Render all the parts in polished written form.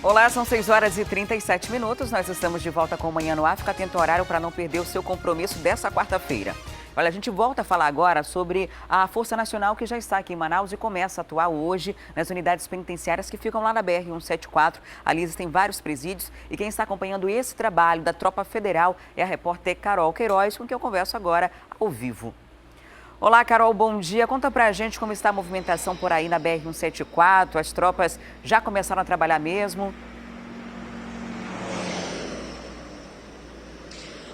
Olá, são 6 horas e 37 minutos. Nós estamos de volta com o Manhã no Ar. Fica atento ao horário para não perder o seu compromisso dessa quarta-feira. Olha, a gente volta a falar agora sobre a Força Nacional que já está aqui em Manaus e começa a atuar hoje nas unidades penitenciárias que ficam lá na BR-174. Ali existem vários presídios e quem está acompanhando esse trabalho da Tropa Federal é a repórter Carol Queiroz, com quem eu converso agora ao vivo. Olá, Carol, bom dia. Conta pra gente como está a movimentação por aí na BR-174. As tropas já começaram a trabalhar mesmo?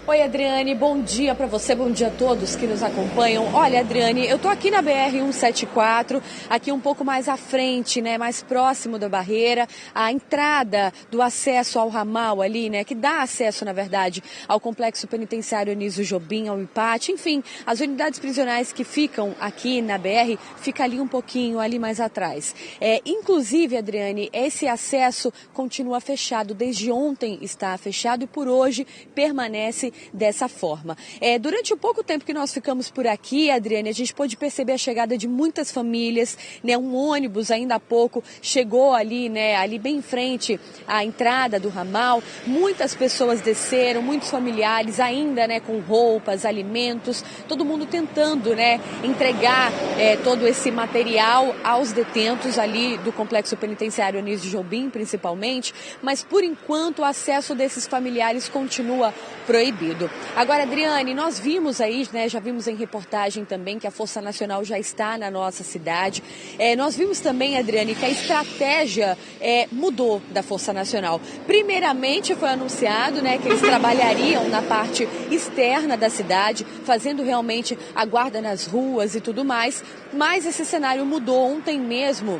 Oi, Adriane, bom dia para você, bom dia a todos que nos acompanham. Olha, Adriane, eu tô aqui na BR-174, aqui um pouco mais à frente, né, mais próximo da barreira, a entrada do acesso ao ramal ali, né, que dá acesso, na verdade, ao complexo penitenciário Anísio Jobim, ao IPAT, enfim, as unidades prisionais que ficam aqui na BR, fica ali um pouquinho, ali mais atrás. Inclusive, Adriane, esse acesso continua fechado, desde ontem está fechado e por hoje permanece dessa forma. Durante o pouco tempo que nós ficamos por aqui, Adriane, a gente pôde perceber a chegada de muitas famílias, né? Um ônibus ainda há pouco chegou ali, né? Ali bem em frente à entrada do ramal. Muitas pessoas desceram, muitos familiares ainda, né? Com roupas, alimentos, todo mundo tentando, né? Entregar todo esse material aos detentos ali do complexo penitenciário Anísio Jobim, principalmente. Mas por enquanto o acesso desses familiares continua proibido. Agora, Adriane, nós vimos aí, né, já vimos em reportagem também que a Força Nacional já está na nossa cidade. Nós vimos também, Adriane, que a estratégia mudou da Força Nacional. Primeiramente foi anunciado, né, que eles trabalhariam na parte externa da cidade, fazendo realmente a guarda nas ruas e tudo mais, mas esse cenário mudou ontem mesmo.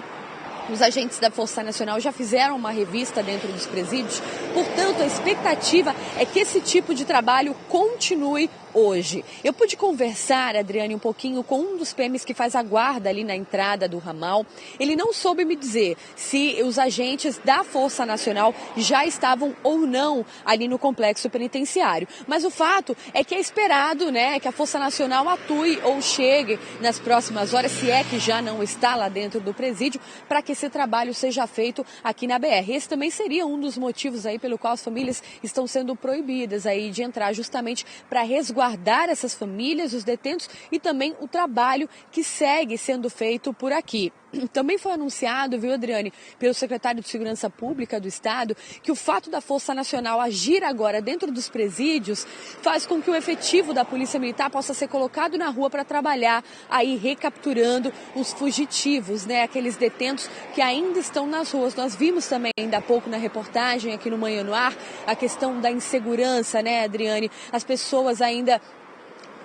Os agentes da Força Nacional já fizeram uma revista dentro dos presídios, portanto, a expectativa é que esse tipo de trabalho continue hoje. Eu pude conversar, Adriane, um pouquinho com um dos PMs que faz a guarda ali na entrada do ramal. Ele não soube me dizer se os agentes da Força Nacional já estavam ou não ali no complexo penitenciário. Mas o fato é que é esperado, né, que a Força Nacional atue ou chegue nas próximas horas, se é que já não está lá dentro do presídio, para que esse trabalho seja feito aqui na BR. Esse também seria um dos motivos aí pelo qual as famílias estão sendo proibidas aí de entrar, justamente para resguardar essas famílias, os detentos e também o trabalho que segue sendo feito por aqui. Também foi anunciado, viu, Adriane, pelo secretário de Segurança Pública do Estado, que o fato da Força Nacional agir agora dentro dos presídios faz com que o efetivo da Polícia Militar possa ser colocado na rua para trabalhar aí recapturando os fugitivos, né, aqueles detentos que ainda estão nas ruas. Nós vimos também ainda há pouco na reportagem aqui no Manhã no Ar a questão da insegurança, né, Adriane? As pessoas ainda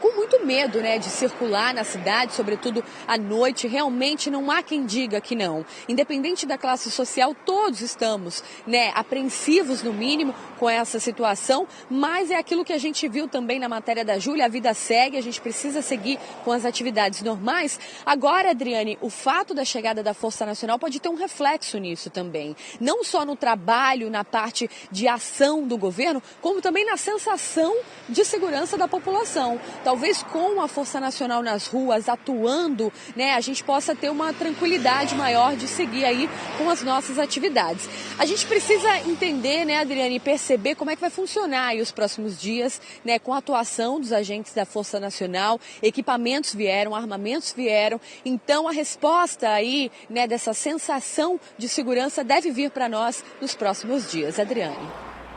com muito medo, né, de circular na cidade, sobretudo à noite. Realmente não há quem diga que não. Independente da classe social, todos estamos, né, apreensivos no mínimo com essa situação, mas é aquilo que a gente viu também na matéria da Júlia, a vida segue, a gente precisa seguir com as atividades normais. Agora, Adriane, o fato da chegada da Força Nacional pode ter um reflexo nisso também. Não só no trabalho, na parte de ação do governo, como também na sensação de segurança da população. Talvez com a Força Nacional nas ruas atuando, né, a gente possa ter uma tranquilidade maior de seguir aí com as nossas atividades. A gente precisa entender, né, Adriane, e perceber como é que vai funcionar aí os próximos dias, né, com a atuação dos agentes da Força Nacional. Equipamentos vieram, armamentos vieram, então a resposta aí, né, dessa sensação de segurança deve vir para nós nos próximos dias. Adriane.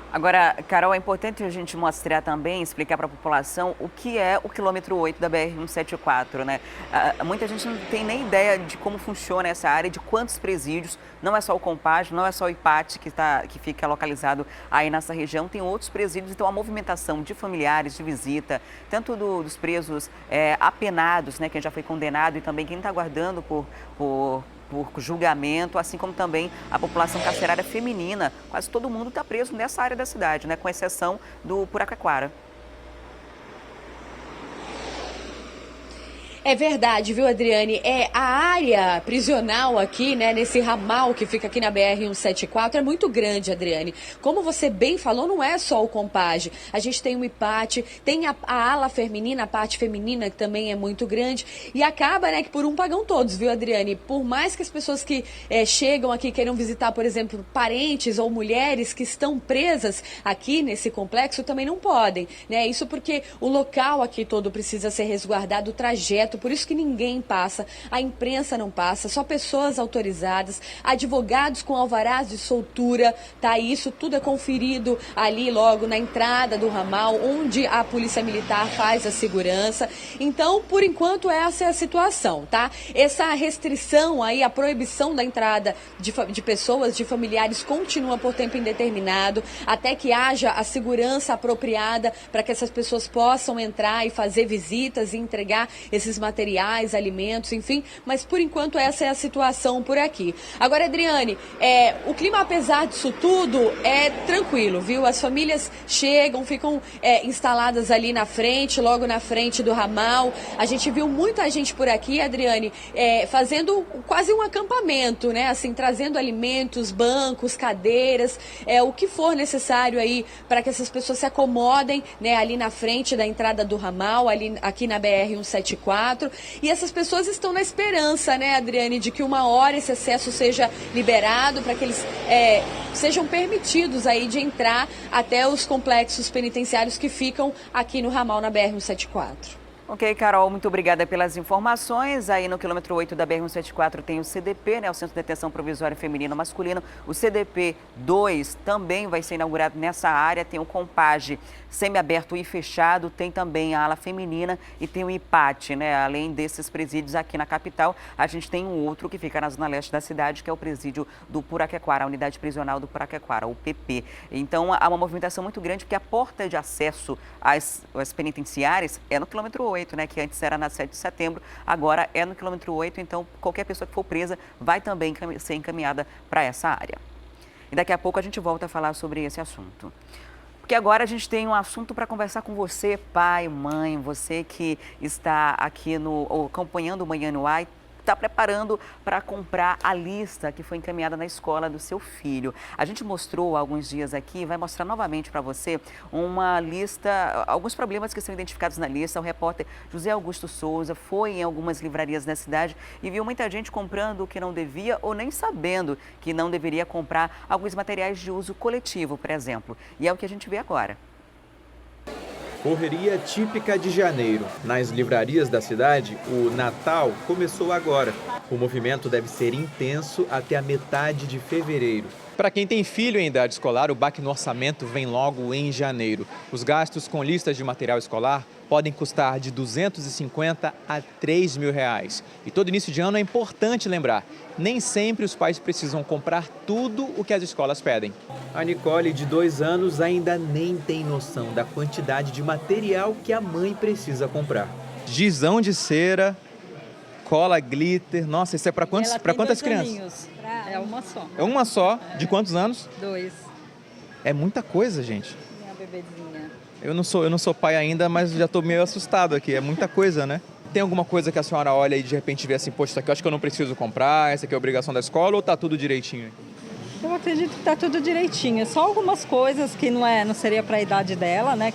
Agora, Carol, é importante a gente mostrar também, explicar para a população o que é o quilômetro 8 da BR-174, né? Muita gente não tem nem ideia de como funciona essa área, de quantos presídios, não é só o Compage, não é só o IPAT que fica localizado aí nessa região, tem outros presídios, então a movimentação de familiares, de visita, tanto dos presos apenados, né, quem já foi condenado e também quem está aguardando por julgamento, assim como também a população carcerária feminina. Quase todo mundo está preso nessa área da cidade, né? Com exceção do Puraquaquara. É verdade, viu, Adriane? A área prisional aqui, né, nesse ramal que fica aqui na BR-174 é muito grande, Adriane. Como você bem falou, não é só o Compage. A gente tem o IPAT, tem a ala feminina, a parte feminina, que também é muito grande. E acaba, né, que por um pagam todos, viu, Adriane? Por mais que as pessoas que chegam aqui queiram visitar, por exemplo, parentes ou mulheres que estão presas aqui nesse complexo, também não podem, né? Isso porque o local aqui todo precisa ser resguardado, o trajeto. Por isso que ninguém passa, a imprensa não passa, só pessoas autorizadas, advogados com alvarás de soltura, tá? Isso tudo é conferido ali logo na entrada do ramal, onde a Polícia Militar faz a segurança. Então, por enquanto, essa é a situação, tá? Essa restrição aí, a proibição da entrada de pessoas, de familiares, continua por tempo indeterminado, até que haja a segurança apropriada para que essas pessoas possam entrar e fazer visitas e entregar esses materiais, alimentos, enfim, mas por enquanto essa é a situação por aqui. Agora, Adriane, o clima, apesar disso tudo, é tranquilo, viu? As famílias chegam, ficam instaladas ali na frente, logo na frente do ramal. A gente viu muita gente por aqui, Adriane, fazendo quase um acampamento, né? Assim, trazendo alimentos, bancos, cadeiras, o que for necessário aí para que essas pessoas se acomodem, né, ali na frente da entrada do ramal, aqui na BR-174. E essas pessoas estão na esperança, né, Adriane, de que uma hora esse acesso seja liberado para que eles sejam permitidos aí de entrar até os complexos penitenciários que ficam aqui no ramal na BR-174. Ok, Carol, muito obrigada pelas informações. Aí no quilômetro 8 da BR-174 tem o CDP, né, o Centro de Detenção Provisória Feminino e Masculino. O CDP 2 também vai ser inaugurado nessa área. Tem o Compage semiaberto e fechado, tem também a ala feminina e tem o IPAT, né? Além desses presídios aqui na capital, a gente tem um outro que fica na zona leste da cidade, que é o presídio do Puraquequara, a unidade prisional do Puraquequara, o PP. Então, há uma movimentação muito grande, porque a porta de acesso às penitenciárias é no quilômetro 8, né? Que antes era na 7 de setembro, agora é no quilômetro 8, então qualquer pessoa que for presa vai também ser encaminhada para essa área. E daqui a pouco a gente volta a falar sobre esse assunto. Porque agora a gente tem um assunto para conversar com você, pai, mãe, você que está aqui acompanhando o Manhã no Ar, está preparando para comprar a lista que foi encaminhada na escola do seu filho. A gente mostrou há alguns dias aqui, vai mostrar novamente para você uma lista, alguns problemas que são identificados na lista. O repórter José Augusto Souza foi em algumas livrarias da cidade e viu muita gente comprando o que não devia ou nem sabendo que não deveria comprar alguns materiais de uso coletivo, por exemplo. E é o que a gente vê agora. Correria típica de janeiro. Nas livrarias da cidade, o Natal começou agora. O movimento deve ser intenso até a metade de fevereiro. Para quem tem filho em idade escolar, o baque no orçamento vem logo em janeiro. Os gastos com listas de material escolar podem custar de R$ 250 a R$ 3 mil. E todo início de ano é importante lembrar, nem sempre os pais precisam comprar tudo o que as escolas pedem. A Nicole, de 2 anos, ainda nem tem noção da quantidade de material que a mãe precisa comprar. Gizão de cera, cola glitter. Nossa, isso é para quantas crianças? Aninhos. É uma só. É uma só? De quantos anos? 2. É muita coisa, gente. Minha bebezinha. Eu não sou pai ainda, mas já estou meio assustado aqui. É muita coisa, né? Tem alguma coisa que a senhora olha e de repente vê assim, poxa, isso aqui eu acho que eu não preciso comprar, essa aqui é a obrigação da escola, ou tá tudo direitinho? Eu acredito que tá tudo direitinho. Só algumas coisas que não seria para a idade dela, né?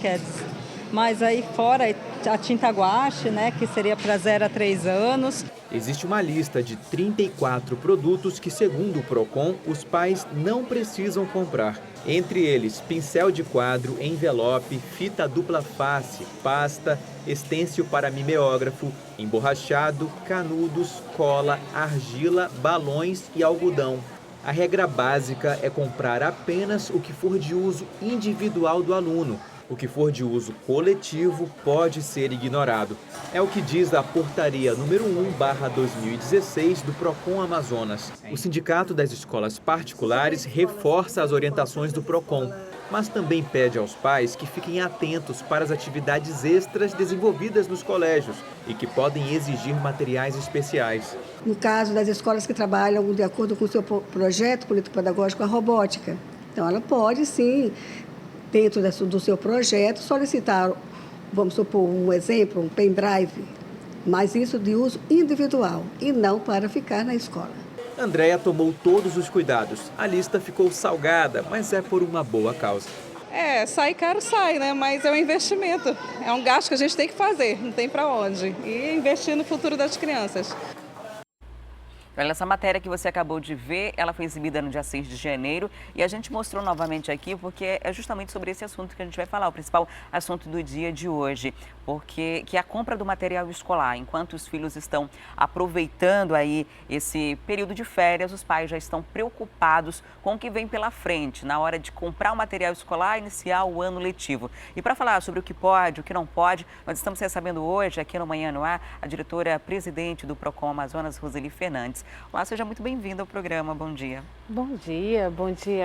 Mas aí fora a tinta guache, né? Que seria para 0 a 3 anos. Existe uma lista de 34 produtos que, segundo o Procon, os pais não precisam comprar. Entre eles, pincel de quadro, envelope, fita dupla face, pasta, estêncil para mimeógrafo, emborrachado, canudos, cola, argila, balões e algodão. A regra básica é comprar apenas o que for de uso individual do aluno. O que for de uso coletivo pode ser ignorado. É o que diz a portaria número 1/2016 do Procon Amazonas. O Sindicato das Escolas Particulares reforça as orientações do Procon, mas também pede aos pais que fiquem atentos para as atividades extras desenvolvidas nos colégios e que podem exigir materiais especiais. No caso das escolas que trabalham de acordo com o seu projeto político-pedagógico, a robótica. Então, ela pode, sim, dentro do seu projeto, solicitar, vamos supor, um exemplo, um pendrive, mas isso de uso individual e não para ficar na escola. Andréia tomou todos os cuidados. A lista ficou salgada, mas é por uma boa causa. Sai caro, sai, né? Mas é um investimento. É um gasto que a gente tem que fazer, não tem para onde. E investir no futuro das crianças. Olha, essa matéria que você acabou de ver, ela foi exibida no dia 6 de janeiro e a gente mostrou novamente aqui porque é justamente sobre esse assunto que a gente vai falar, o principal assunto do dia de hoje, porque que é a compra do material escolar. Enquanto os filhos estão aproveitando aí esse período de férias, os pais já estão preocupados com o que vem pela frente, na hora de comprar o material escolar e iniciar o ano letivo. E para falar sobre o que pode, o que não pode, nós estamos recebendo hoje, aqui no Manhã no Ar, a diretora-presidente do Procon Amazonas, Roseli Fernandes. Olá, seja muito bem-vinda ao programa. Bom dia. Bom dia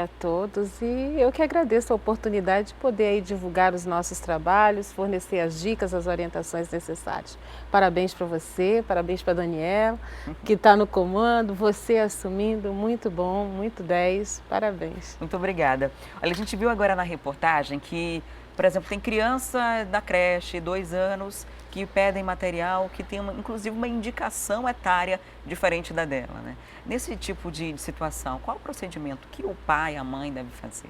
a todos e eu que agradeço a oportunidade de poder aí divulgar os nossos trabalhos, fornecer as dicas, as orientações necessárias. Parabéns para você, parabéns para a Daniela, que está no comando, você assumindo, muito bom, muito 10, parabéns. Muito obrigada. Olha, a gente viu agora na reportagem que, por exemplo, tem criança da creche, 2 anos, que pedem material que tem, inclusive, uma indicação etária diferente da dela, né? Nesse tipo de situação, qual o procedimento que o pai, a mãe devem fazer?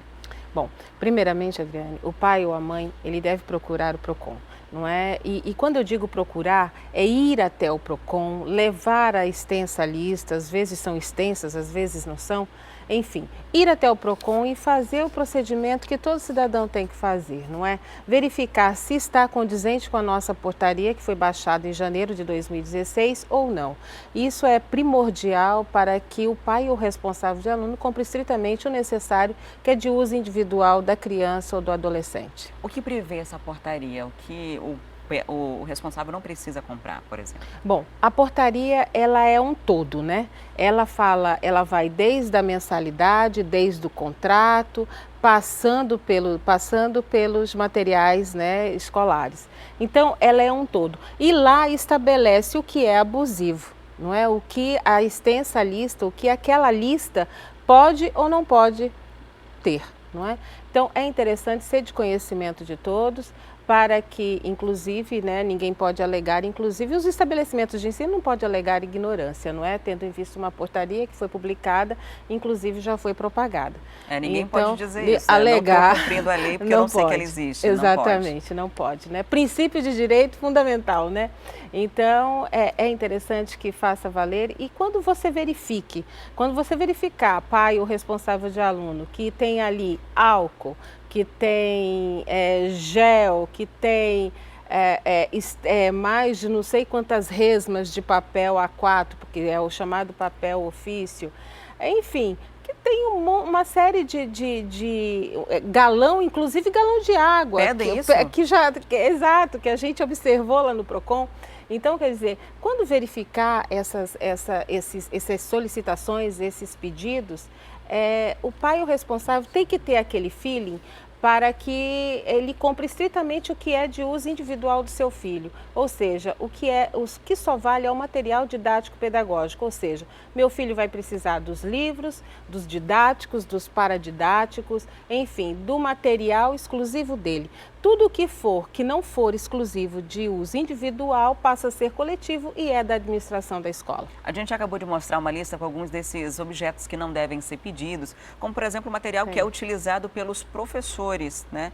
Bom, primeiramente, Adriane, o pai ou a mãe, ele deve procurar o Procon, não é? E quando eu digo procurar, é ir até o Procon, levar a extensa lista, às vezes são extensas, às vezes não são, enfim, ir até o Procon e fazer o procedimento que todo cidadão tem que fazer, não é? Verificar se está condizente com a nossa portaria, que foi baixada em janeiro de 2016 ou não. Isso é primordial para que o pai ou responsável de aluno compre estritamente o necessário, que é de uso individual da criança ou do adolescente. O que prevê essa portaria? O que o responsável não precisa comprar, por exemplo? Bom, a portaria, ela é um todo, né? Ela vai desde a mensalidade, desde o contrato, passando pelos materiais, né, escolares. Então, ela é um todo. E lá estabelece o que é abusivo, não é? O que a extensa lista, o que aquela lista pode ou não pode ter, não é? Então, é interessante ser de conhecimento de todos, para que, inclusive, né, ninguém pode alegar, inclusive os estabelecimentos de ensino não podem alegar ignorância, não é? Tendo em vista uma portaria que foi publicada, inclusive já foi propagada. Ninguém então, pode dizer isso, alegar, não estou cumprindo a lei porque eu não sei que ela existe. Exatamente, não pode, né? Princípio de direito fundamental, né? Então, é interessante que faça valer e quando você verificar, pai ou responsável de aluno, que tem ali álcool, que tem gel, que tem mais de não sei quantas resmas de papel A4, porque é o chamado papel ofício, enfim, que tem uma série de galão, inclusive galão de água. Pedem isso? Exato, que a gente observou lá no Procon. Então, quer dizer, quando verificar essas solicitações, esses pedidos, o pai, o responsável, tem que ter aquele feeling para que ele compre estritamente o que é de uso individual do seu filho, ou seja, o que só vale é o material didático pedagógico, ou seja, meu filho vai precisar dos livros, dos didáticos, dos paradidáticos, enfim, do material exclusivo dele. Tudo que não for exclusivo de uso individual passa a ser coletivo e é da administração da escola. A gente acabou de mostrar uma lista com alguns desses objetos que não devem ser pedidos, como por exemplo o material que é utilizado pelos professores, né?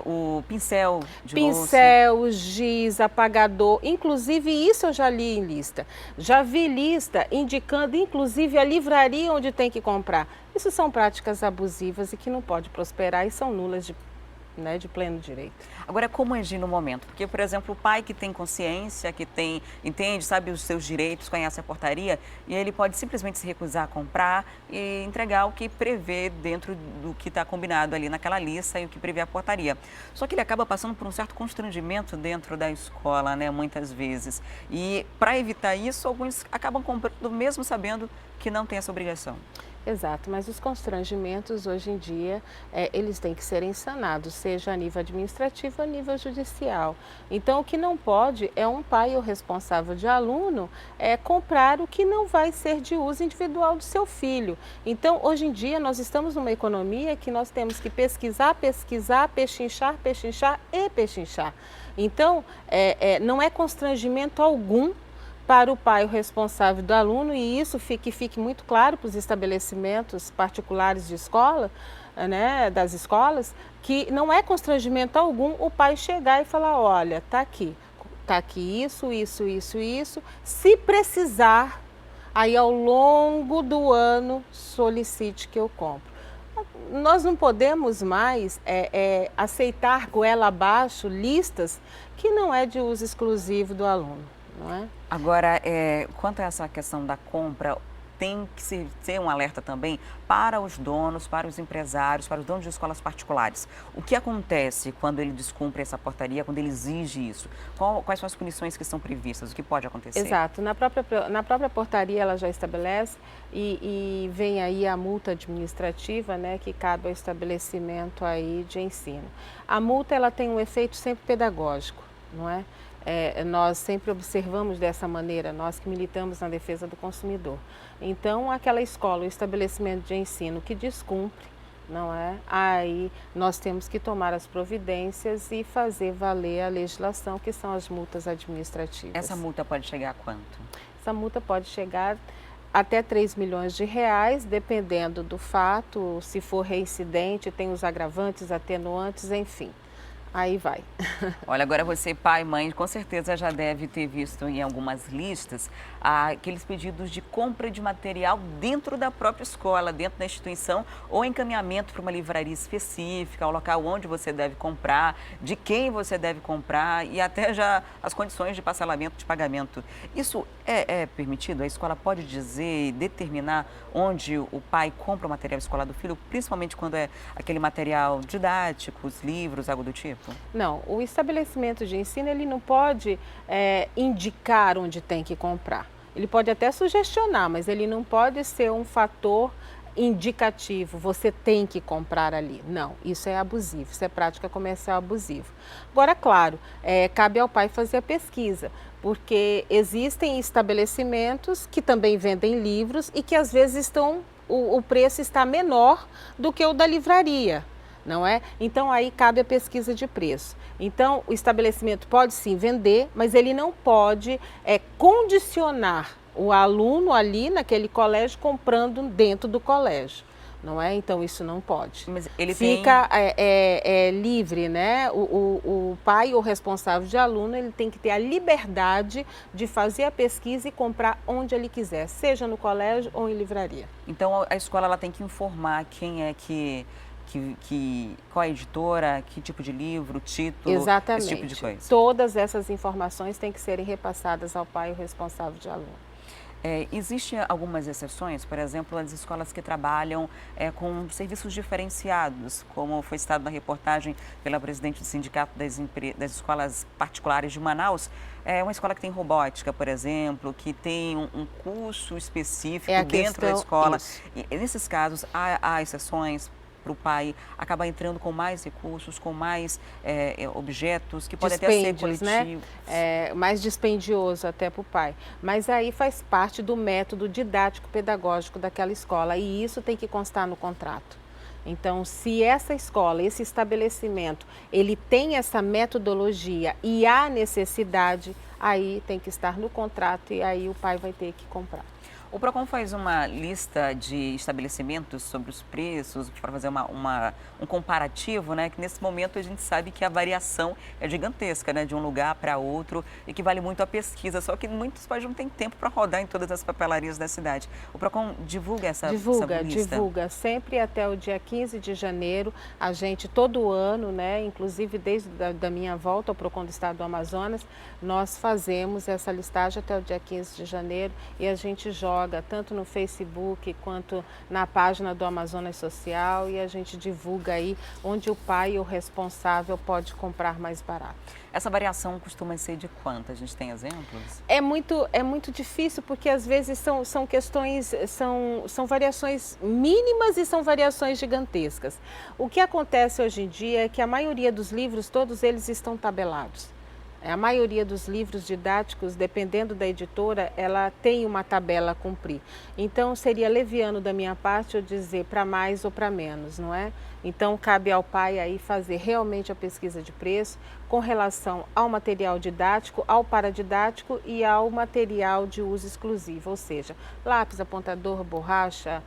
O pincel de louça. Pincel, giz, apagador, inclusive isso eu já li em lista. Já vi lista indicando inclusive a livraria onde tem que comprar. Isso são práticas abusivas e que não pode prosperar e são nulas de pleno direito. Agora, como agir no momento? Porque, por exemplo, o pai que tem consciência, entende, sabe os seus direitos, conhece a portaria, e ele pode simplesmente se recusar a comprar e entregar o que prevê dentro do que está combinado ali naquela lista e o que prevê a portaria. Só que ele acaba passando por um certo constrangimento dentro da escola, né, muitas vezes. E, para evitar isso, alguns acabam comprando mesmo sabendo que não tem essa obrigação. Exato, mas os constrangimentos hoje em dia, eles têm que ser sanados, seja a nível administrativo ou a nível judicial. Então, o que não pode é um pai ou responsável de aluno comprar o que não vai ser de uso individual do seu filho. Então, hoje em dia, nós estamos numa economia que nós temos que pesquisar, pechinchar e pechinchar. Então, não é constrangimento algum para o pai, o responsável do aluno, e isso fique muito claro para os estabelecimentos particulares de escola, né, das escolas, que não é constrangimento algum o pai chegar e falar, olha, está aqui isso, isso, isso, isso, se precisar, aí ao longo do ano solicite que eu compro. Nós não podemos mais aceitar goela abaixo listas que não é de uso exclusivo do aluno, não é? Agora, quanto a essa questão da compra, tem que ser um alerta também para os donos, para os empresários, para os donos de escolas particulares. O que acontece quando ele descumpre essa portaria, quando ele exige isso? Quais são as punições que estão previstas? O que pode acontecer? Exato. Na própria portaria ela já estabelece e vem aí a multa administrativa, né, que cabe ao estabelecimento aí de ensino. A multa ela tem um efeito sempre pedagógico, não é? Nós sempre observamos dessa maneira, nós que militamos na defesa do consumidor. Então, aquela escola, o estabelecimento de ensino que descumpre, não é? Aí nós temos que tomar as providências e fazer valer a legislação, que são as multas administrativas. Essa multa pode chegar a quanto? Essa multa pode chegar até 3 milhões de reais, dependendo do fato, se for reincidente, tem os agravantes, atenuantes, enfim. Aí vai. Olha, agora você, pai, mãe, com certeza já deve ter visto em algumas listas aqueles pedidos de compra de material dentro da própria escola, dentro da instituição, ou encaminhamento para uma livraria específica, o local onde você deve comprar, de quem você deve comprar e até já as condições de parcelamento, de pagamento. Isso é permitido? A escola pode dizer, determinar onde o pai compra o material escolar do filho, principalmente quando é aquele material didático, os livros, algo do tipo? Não, o estabelecimento de ensino ele não pode indicar onde tem que comprar. Ele pode até sugestionar, mas ele não pode ser um fator indicativo, você tem que comprar ali. Não, isso é abusivo, isso é prática comercial abusiva. Agora, claro, cabe ao pai fazer a pesquisa, porque existem estabelecimentos que também vendem livros e que às vezes o preço está menor do que o da livraria. Não é? Então, aí cabe a pesquisa de preço. Então, o estabelecimento pode sim vender, mas ele não pode condicionar o aluno ali naquele colégio comprando dentro do colégio. Não é? Então, isso não pode. Mas ele fica livre, né? O pai ou responsável de aluno, ele tem que ter a liberdade de fazer a pesquisa e comprar onde ele quiser, seja no colégio ou em livraria. Então, a escola ela tem que informar quem é qual é a editora, que tipo de livro, título, exatamente, esse tipo de coisa. Todas essas informações têm que serem repassadas ao pai, o responsável de aluno. Existem algumas exceções, por exemplo, as escolas que trabalham com serviços diferenciados, como foi citado na reportagem pela presidente do Sindicato das Escolas Particulares de Manaus. É uma escola que tem robótica, por exemplo, que tem um curso específico dentro da escola. E nesses casos, há exceções para o pai acabar entrando com mais recursos, com mais objetos, que podem até ser coletivos. Né? Mais dispendioso até para o pai. Mas aí faz parte do método didático-pedagógico daquela escola e isso tem que constar no contrato. Então, se essa escola, esse estabelecimento, ele tem essa metodologia e há necessidade, aí tem que estar no contrato e aí o pai vai ter que comprar. O PROCON faz uma lista de estabelecimentos sobre os preços para fazer um comparativo, né? Que nesse momento a gente sabe que a variação é gigantesca, né? De um lugar para outro e que vale muito a pesquisa, só que muitos pais não têm tempo para rodar em todas as papelarias da cidade. O PROCON divulga essa lista? Divulga. Sempre até o dia 15 de janeiro, a gente todo ano, né? Inclusive desde da minha volta ao PROCON do Estado do Amazonas, nós fazemos essa listagem até o dia 15 de janeiro e a gente joga tanto no Facebook quanto na página do Amazonas Social e a gente divulga aí onde o pai ou responsável pode comprar mais barato. Essa variação costuma ser de quanto? A gente tem exemplos? É muito difícil porque às vezes são questões, são variações mínimas e são variações gigantescas. O que acontece hoje em dia é que a maioria dos livros, todos eles estão tabelados. A maioria dos livros didáticos, dependendo da editora, ela tem uma tabela a cumprir. Então, seria leviano da minha parte eu dizer para mais ou para menos, não é? Então, cabe ao pai aí fazer realmente a pesquisa de preço com relação ao material didático, ao paradidático e ao material de uso exclusivo, ou seja, lápis, apontador, borracha,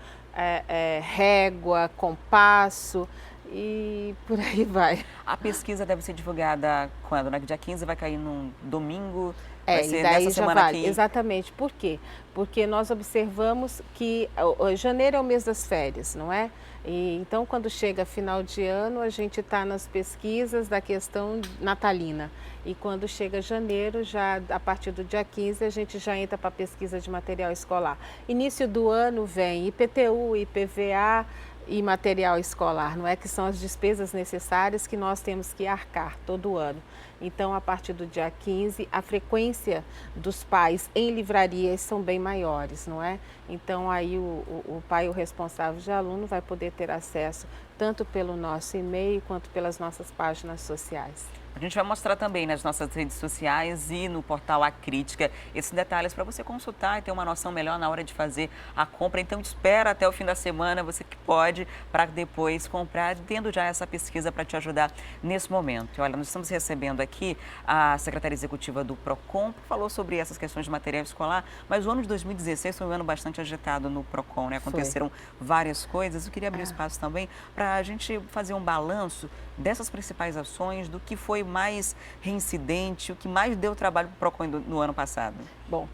régua, compasso e por aí vai. A pesquisa deve ser divulgada quando? No dia 15 vai cair num domingo? É, Vai ser e daí nessa já semana vale. aqui? Exatamente. Por quê? Porque nós observamos que janeiro é o mês das férias, não é? E, então, quando chega final de ano, a gente está nas pesquisas da questão natalina. E quando chega janeiro, já a partir do dia 15, a gente já entra para a pesquisa de material escolar. Início do ano vem IPTU, IPVA e material escolar, não é? Que são as despesas necessárias que nós temos que arcar todo ano. Então, a partir do dia 15, a frequência dos pais em livrarias são bem maiores, não é? Então, aí o pai, o responsável de aluno, vai poder ter acesso tanto pelo nosso e-mail quanto pelas nossas páginas sociais. A gente vai mostrar também nas nossas redes sociais e no portal A Crítica esses detalhes para você consultar e ter uma noção melhor na hora de fazer a compra. Então, espera até o fim da semana, você que pode, para depois comprar, tendo já essa pesquisa para te ajudar nesse momento. E olha, nós estamos recebendo aqui a secretária executiva do PROCON, que falou sobre essas questões de material escolar, mas o ano de 2016 foi um ano bastante agitado no PROCON, né? Aconteceram várias coisas. Eu queria abrir espaço também para a gente fazer um balanço dessas principais ações, do que foi mais reincidente, o que mais deu trabalho para o PROCON no ano passado. Bom,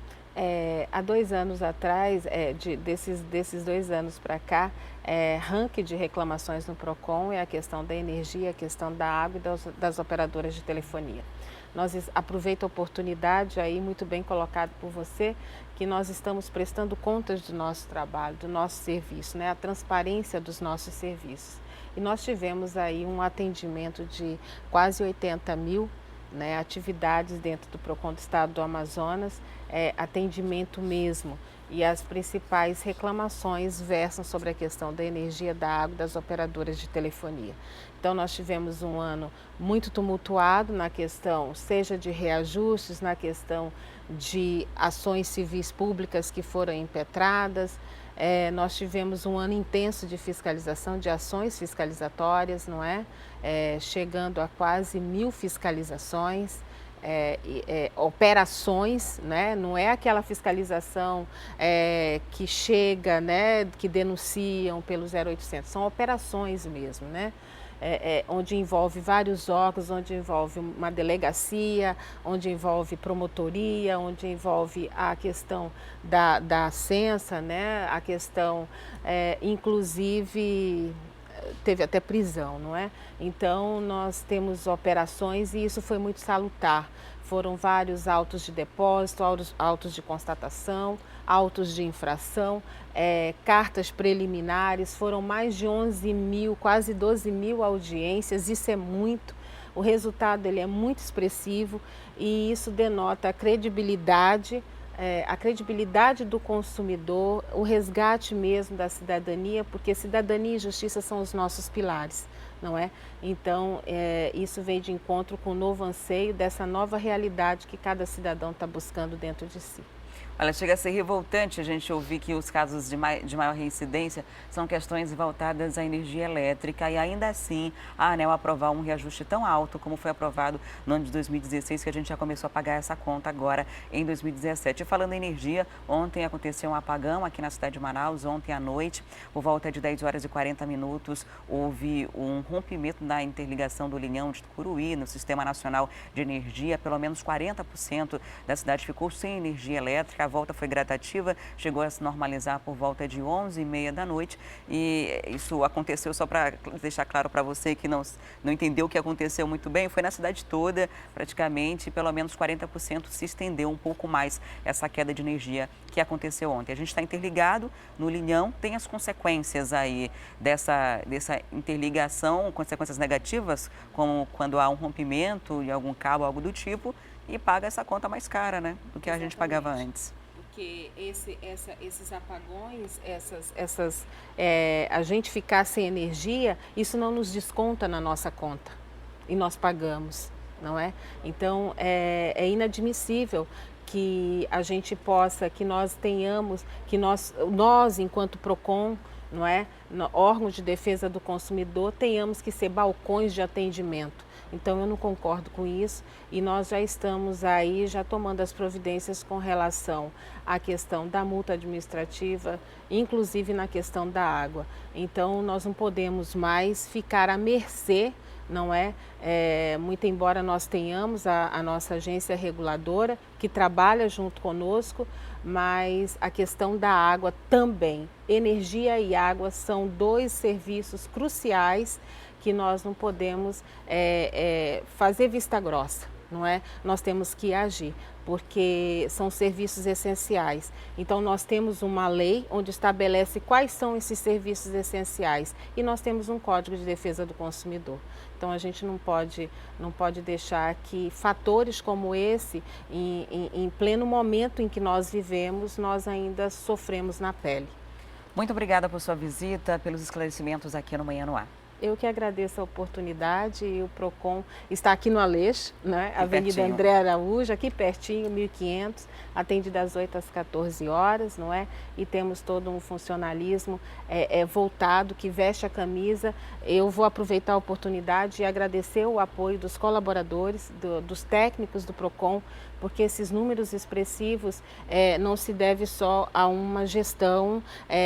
há 2 anos atrás, desses 2 anos para cá, ranking de reclamações no PROCON é a questão da energia, a questão da água e das operadoras de telefonia. Nós aproveito a oportunidade aí, muito bem colocado por você, que nós estamos prestando contas do nosso trabalho, do nosso serviço, né? A transparência dos nossos serviços. E nós tivemos aí um atendimento de quase 80 mil, né, atividades dentro do PROCON do Estado do Amazonas, atendimento mesmo. E as principais reclamações versam sobre a questão da energia, da água, das operadoras de telefonia. Então, nós tivemos um ano muito tumultuado na questão, seja de reajustes, na questão de ações civis públicas que foram impetradas. Nós tivemos um ano intenso de fiscalização, de ações fiscalizatórias, não é? Chegando a quase 1000 fiscalizações. Operações, né? Não é aquela fiscalização que chega, né? Que denunciam pelo 0800, são operações mesmo, né? Onde envolve vários órgãos, onde envolve uma delegacia, onde envolve promotoria, onde envolve a questão da Censa, né? A questão, inclusive, teve até prisão, não é? Então, nós temos operações e isso foi muito salutar. Foram vários autos de depósito, autos de constatação, autos de infração, cartas preliminares, foram mais de 11 mil, quase 12 mil audiências, isso é muito. O resultado ele é muito expressivo e isso denota a credibilidade do consumidor, o resgate mesmo da cidadania, porque cidadania e justiça são os nossos pilares, não é? Então, isso vem de encontro com o novo anseio dessa nova realidade que cada cidadão está buscando dentro de si. Olha, chega a ser revoltante a gente ouvir que os casos de maior reincidência são questões voltadas à energia elétrica e ainda assim a ANEEL aprovar um reajuste tão alto como foi aprovado no ano de 2016, que a gente já começou a pagar essa conta agora em 2017. E falando em energia, ontem aconteceu um apagão aqui na cidade de Manaus, ontem à noite, por volta de 10 horas e 40 minutos, houve um rompimento na interligação do linhão de Tucuruí, no Sistema Nacional de Energia. Pelo menos 40% da cidade ficou sem energia elétrica. A volta foi gradativa, chegou a se normalizar por volta de 11h30 da noite e isso aconteceu, só para deixar claro para você que não entendeu o que aconteceu muito bem, foi na cidade toda, praticamente, pelo menos 40% se estendeu um pouco mais essa queda de energia que aconteceu ontem. A gente está interligado no linhão, tem as consequências aí dessa interligação, consequências negativas, como quando há um rompimento de algum cabo, algo do tipo, e paga essa conta mais cara, né, do que a gente pagava antes. Porque esses apagões, a gente ficar sem energia, isso não nos desconta na nossa conta e nós pagamos. não é? Então, é inadmissível que a gente possa, que nós tenhamos, que nós enquanto PROCON, não é? Órgãos de defesa do consumidor, tenhamos que ser balcões de atendimento. Então eu não concordo com isso e nós já estamos aí já tomando as providências com relação à questão da multa administrativa, inclusive na questão da água. Então nós não podemos mais ficar à mercê, não é? Muito embora nós tenhamos a nossa agência reguladora que trabalha junto conosco, mas a questão da água também. Energia e água são dois serviços cruciais que nós não podemos fazer vista grossa, não é? Nós temos que agir, porque são serviços essenciais. Então nós temos uma lei onde estabelece quais são esses serviços essenciais e nós temos um Código de Defesa do Consumidor. Então a gente não pode deixar que fatores como esse, em pleno momento em que nós vivemos, nós ainda sofremos na pele. Muito obrigada por sua visita, pelos esclarecimentos aqui no Manhã no Ar. Eu que agradeço a oportunidade e o PROCON está aqui no Aleixo, né? Avenida pertinho. André Araújo, aqui pertinho, 1500, atende das 8 às 14 horas, não é? E temos todo um funcionalismo voltado, que veste a camisa. Eu vou aproveitar a oportunidade e agradecer o apoio dos colaboradores, dos técnicos do PROCON, porque esses números expressivos não se deve só a uma gestão,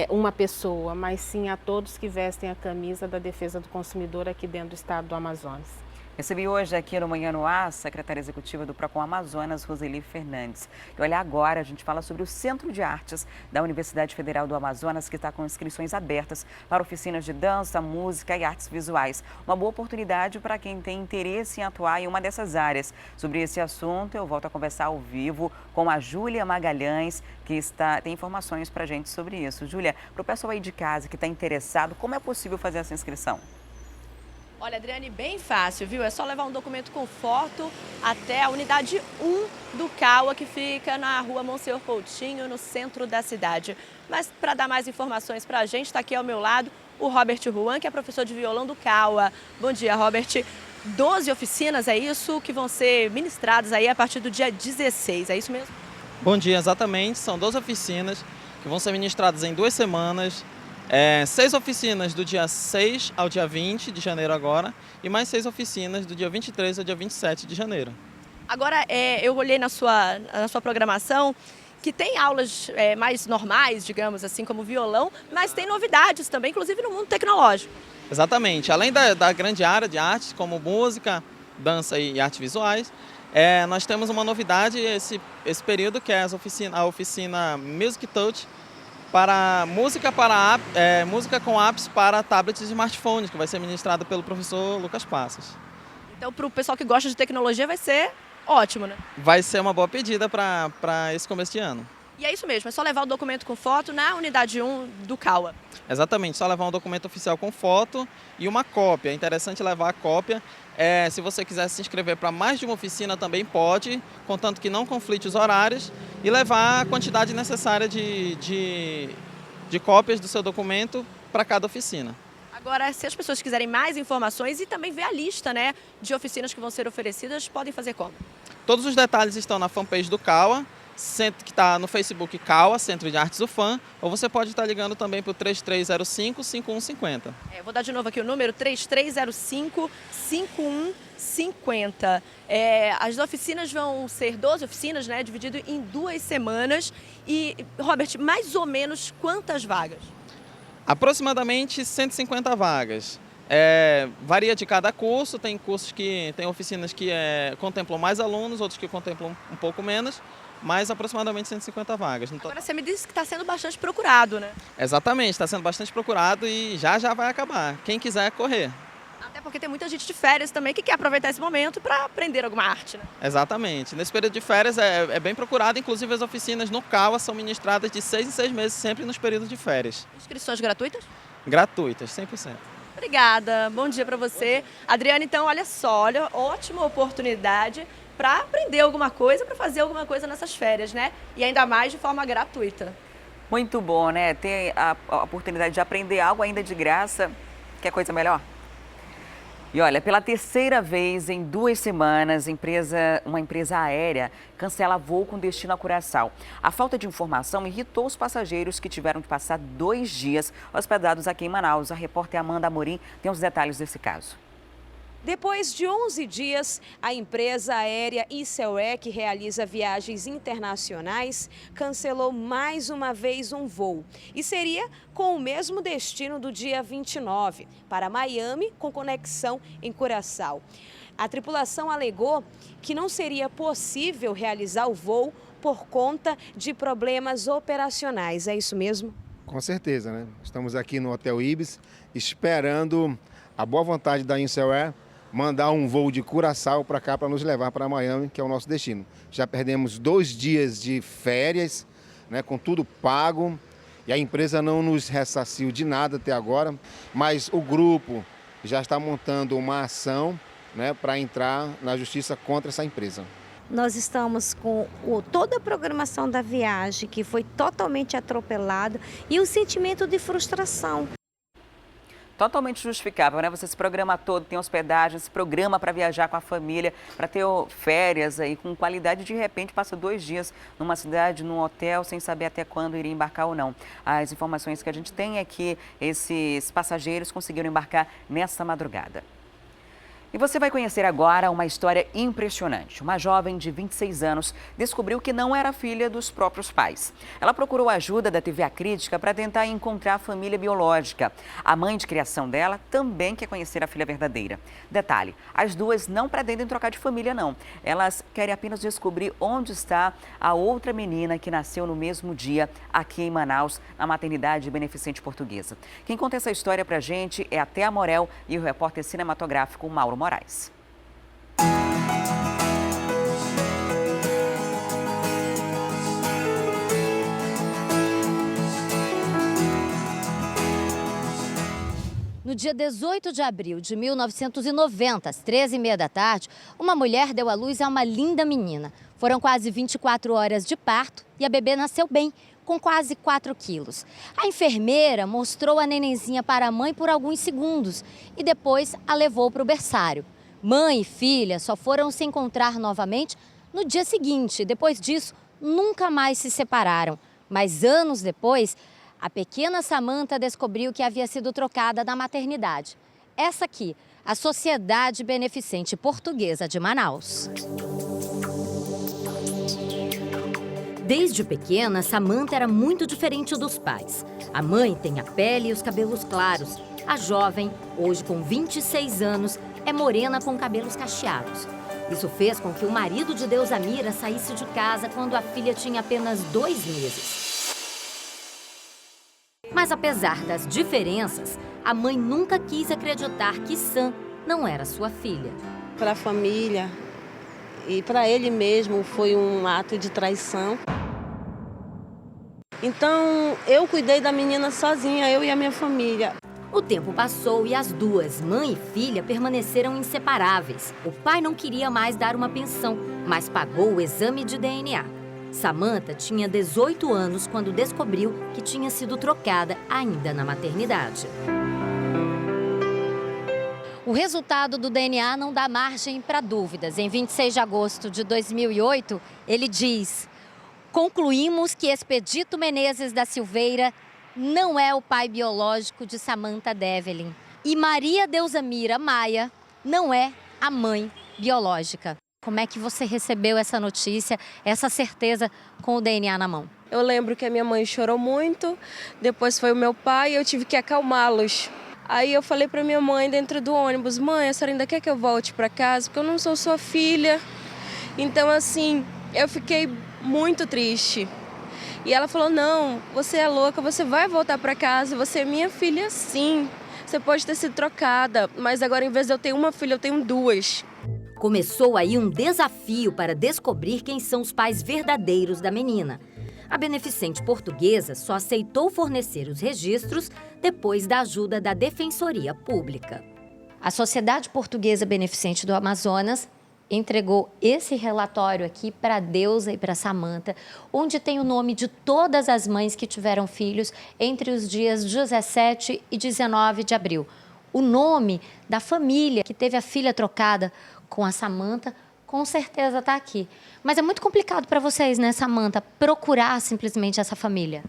uma pessoa, mas sim a todos que vestem a camisa da defesa do consumidor aqui dentro do estado do Amazonas. Recebi hoje aqui no Manhã no Ar a secretária executiva do PROCON Amazonas, Roseli Fernandes. E olha, agora a gente fala sobre o Centro de Artes da Universidade Federal do Amazonas, que está com inscrições abertas para oficinas de dança, música e artes visuais. Uma boa oportunidade para quem tem interesse em atuar em uma dessas áreas. Sobre esse assunto, eu volto a conversar ao vivo com a Júlia Magalhães, que tem informações para a gente sobre isso. Júlia, para o pessoal aí de casa que está interessado, como é possível fazer essa inscrição? Olha, Adriane, bem fácil, viu? É só levar um documento com foto até a unidade 1 do CAUA, que fica na rua Monsenhor Coutinho, no centro da cidade. Mas para dar mais informações para a gente, está aqui ao meu lado o Robert Juan, que é professor de violão do CAUA. Bom dia, Robert. 12 oficinas, é isso, que vão ser ministradas aí a partir do dia 16, é isso mesmo? Bom dia, exatamente. São 12 oficinas que vão ser ministradas em 2 semanas. 6 oficinas do dia 6 ao dia 20 de janeiro agora e mais 6 oficinas do dia 23 ao dia 27 de janeiro. Agora, eu olhei na sua programação que tem aulas mais normais, digamos assim, como violão, mas tem novidades também, inclusive no mundo tecnológico. Exatamente. Além da grande área de artes, como música, dança e artes visuais, nós temos uma novidade esse período, que é a oficina Music Touch, para música com apps para tablets e smartphones, que vai ser ministrada pelo professor Lucas Passos. Então, para o pessoal que gosta de tecnologia, vai ser ótimo, né? Vai ser uma boa pedida para esse começo de ano. E é isso mesmo, é só levar o documento com foto na unidade 1 do CAUA. Exatamente, só levar um documento oficial com foto e uma cópia. É interessante levar a cópia. Se você quiser se inscrever para mais de uma oficina, também pode, contanto que não conflite os horários, e levar a quantidade necessária de cópias do seu documento para cada oficina. Agora, se as pessoas quiserem mais informações e também ver a lista, né, de oficinas que vão ser oferecidas, podem fazer como? Todos os detalhes estão na fanpage do CAUA, que está no Facebook CAUA, Centro de Artes UFAM, ou você pode estar ligando também para o 3305-5150. Vou dar de novo aqui o número, 3305-5150. As oficinas vão ser 12 oficinas, né, dividido em 2 semanas. E, Robert, mais ou menos quantas vagas? Aproximadamente 150 vagas. Varia de cada curso, tem oficinas que contemplam mais alunos, outros que contemplam um pouco menos, mas aproximadamente 150 vagas. Agora você me disse que está sendo bastante procurado, né? Exatamente, está sendo bastante procurado e já vai acabar. Quem quiser correr. Até porque tem muita gente de férias também que quer aproveitar esse momento para aprender alguma arte, né? Exatamente. Nesse período de férias é bem procurado, inclusive as oficinas no CAUA são ministradas de 6 em 6 meses, sempre nos períodos de férias. Inscrições gratuitas? Gratuitas, 100%. Obrigada, bom dia para você. Adriane, então, olha só, ótima oportunidade para aprender alguma coisa, para fazer alguma coisa nessas férias, né? E ainda mais de forma gratuita. Muito bom, né? Ter a oportunidade de aprender algo ainda de graça, que é coisa melhor. E olha, pela terceira vez em 2 semanas, uma empresa aérea cancela voo com destino a Curaçao. A falta de informação irritou os passageiros que tiveram que passar 2 dias hospedados aqui em Manaus. A repórter Amanda Amorim tem os detalhes desse caso. Depois de 11 dias, a empresa aérea Icelé, que realiza viagens internacionais, cancelou mais uma vez um voo. E seria com o mesmo destino do dia 29, para Miami, com conexão em Curaçao. A tripulação alegou que não seria possível realizar o voo por conta de problemas operacionais. É isso mesmo? Com certeza, né? Estamos aqui no Hotel Ibis esperando a boa vontade da Icelé mandar um voo de Curaçao para cá para nos levar para Miami, que é o nosso destino. Já perdemos 2 dias de férias, né, com tudo pago, e a empresa não nos ressarciu de nada até agora, mas o grupo já está montando uma ação, né, para entrar na justiça contra essa empresa. Nós estamos com toda a programação da viagem, que foi totalmente atropelada, e o sentimento de frustração. Totalmente justificável, né? Você se programa todo, tem hospedagem, se programa para viajar com a família, para ter férias aí com qualidade, de repente passa 2 dias numa cidade, num hotel, sem saber até quando iria embarcar ou não. As informações que a gente tem é que esses passageiros conseguiram embarcar nesta madrugada. E você vai conhecer agora uma história impressionante. Uma jovem de 26 anos descobriu que não era filha dos próprios pais. Ela procurou a ajuda da TV A Crítica para tentar encontrar a família biológica. A mãe de criação dela também quer conhecer a filha verdadeira. Detalhe, as duas não pretendem trocar de família, não. Elas querem apenas descobrir onde está a outra menina que nasceu no mesmo dia aqui em Manaus, na maternidade beneficente portuguesa. Quem conta essa história pra gente é a Thea Morel e o repórter cinematográfico Mauro Moraes. No dia 18 de abril de 1990, às 13h30 da tarde, uma mulher deu à luz a uma linda menina. Foram quase 24 horas de parto e a bebê nasceu bem, com quase 4 quilos. A enfermeira mostrou a nenenzinha para a mãe por alguns segundos e depois a levou para o berçário. Mãe e filha só foram se encontrar novamente no dia seguinte. Depois disso, nunca mais se separaram. Mas anos depois, a pequena Samanta descobriu que havia sido trocada da maternidade. Essa aqui, a Sociedade Beneficente Portuguesa de Manaus. Desde pequena, Samanta era muito diferente dos pais. A mãe tem a pele e os cabelos claros. A jovem, hoje com 26 anos, é morena com cabelos cacheados. Isso fez com que o marido de Deusamira saísse de casa quando a filha tinha apenas 2 meses. Mas apesar das diferenças, a mãe nunca quis acreditar que Sam não era sua filha. Para a família e para ele mesmo foi um ato de traição. Então eu cuidei da menina sozinha, eu e a minha família. O tempo passou e as duas, mãe e filha, permaneceram inseparáveis. O pai não queria mais dar uma pensão, mas pagou o exame de DNA. Samanta tinha 18 anos quando descobriu que tinha sido trocada ainda na maternidade. O resultado do DNA não dá margem para dúvidas. Em 26 de agosto de 2008, ele diz: concluímos que Expedito Menezes da Silveira não é o pai biológico de Samanta Develin. E Maria Deusamira Maia não é a mãe biológica. Como é que você recebeu essa notícia, essa certeza com o DNA na mão? Eu lembro que a minha mãe chorou muito, depois foi o meu pai e eu tive que acalmá-los. Aí eu falei para minha mãe dentro do ônibus: mãe, a senhora ainda quer que eu volte para casa? Porque eu não sou sua filha. Então, assim, eu fiquei muito triste. E ela falou: não, você é louca, você vai voltar para casa, você é minha filha sim. Você pode ter sido trocada, mas agora em vez de eu ter uma filha, eu tenho 2. Começou aí um desafio para descobrir quem são os pais verdadeiros da menina. A Beneficente Portuguesa só aceitou fornecer os registros depois da ajuda da Defensoria Pública. A Sociedade Portuguesa Beneficente do Amazonas entregou esse relatório aqui para a Deusa e para a Samanta, onde tem o nome de todas as mães que tiveram filhos entre os dias 17 e 19 de abril. o nome da família que teve a filha trocada com a Samantha, com certeza está aqui. Mas é muito complicado para vocês, né, Samantha, procurar simplesmente essa família?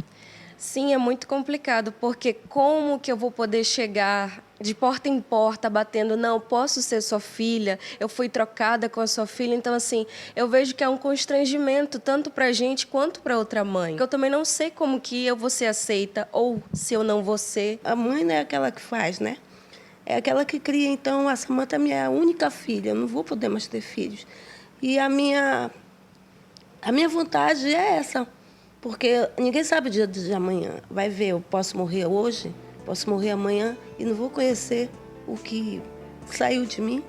Sim, é muito complicado, porque como que eu vou poder chegar de porta em porta, batendo, não, posso ser sua filha, eu fui trocada com a sua filha. Então, assim, eu vejo que é um constrangimento, tanto para a gente quanto para outra mãe. Eu também não sei como que eu vou ser aceita ou se eu não vou ser. A mãe não é aquela que faz, né? É aquela que cria. Então, a Samantha é minha única filha, eu não vou poder mais ter filhos. E a minha vontade é essa, porque ninguém sabe o dia de amanhã. Vai ver, eu posso morrer hoje, posso morrer amanhã e não vou conhecer o que saiu de mim.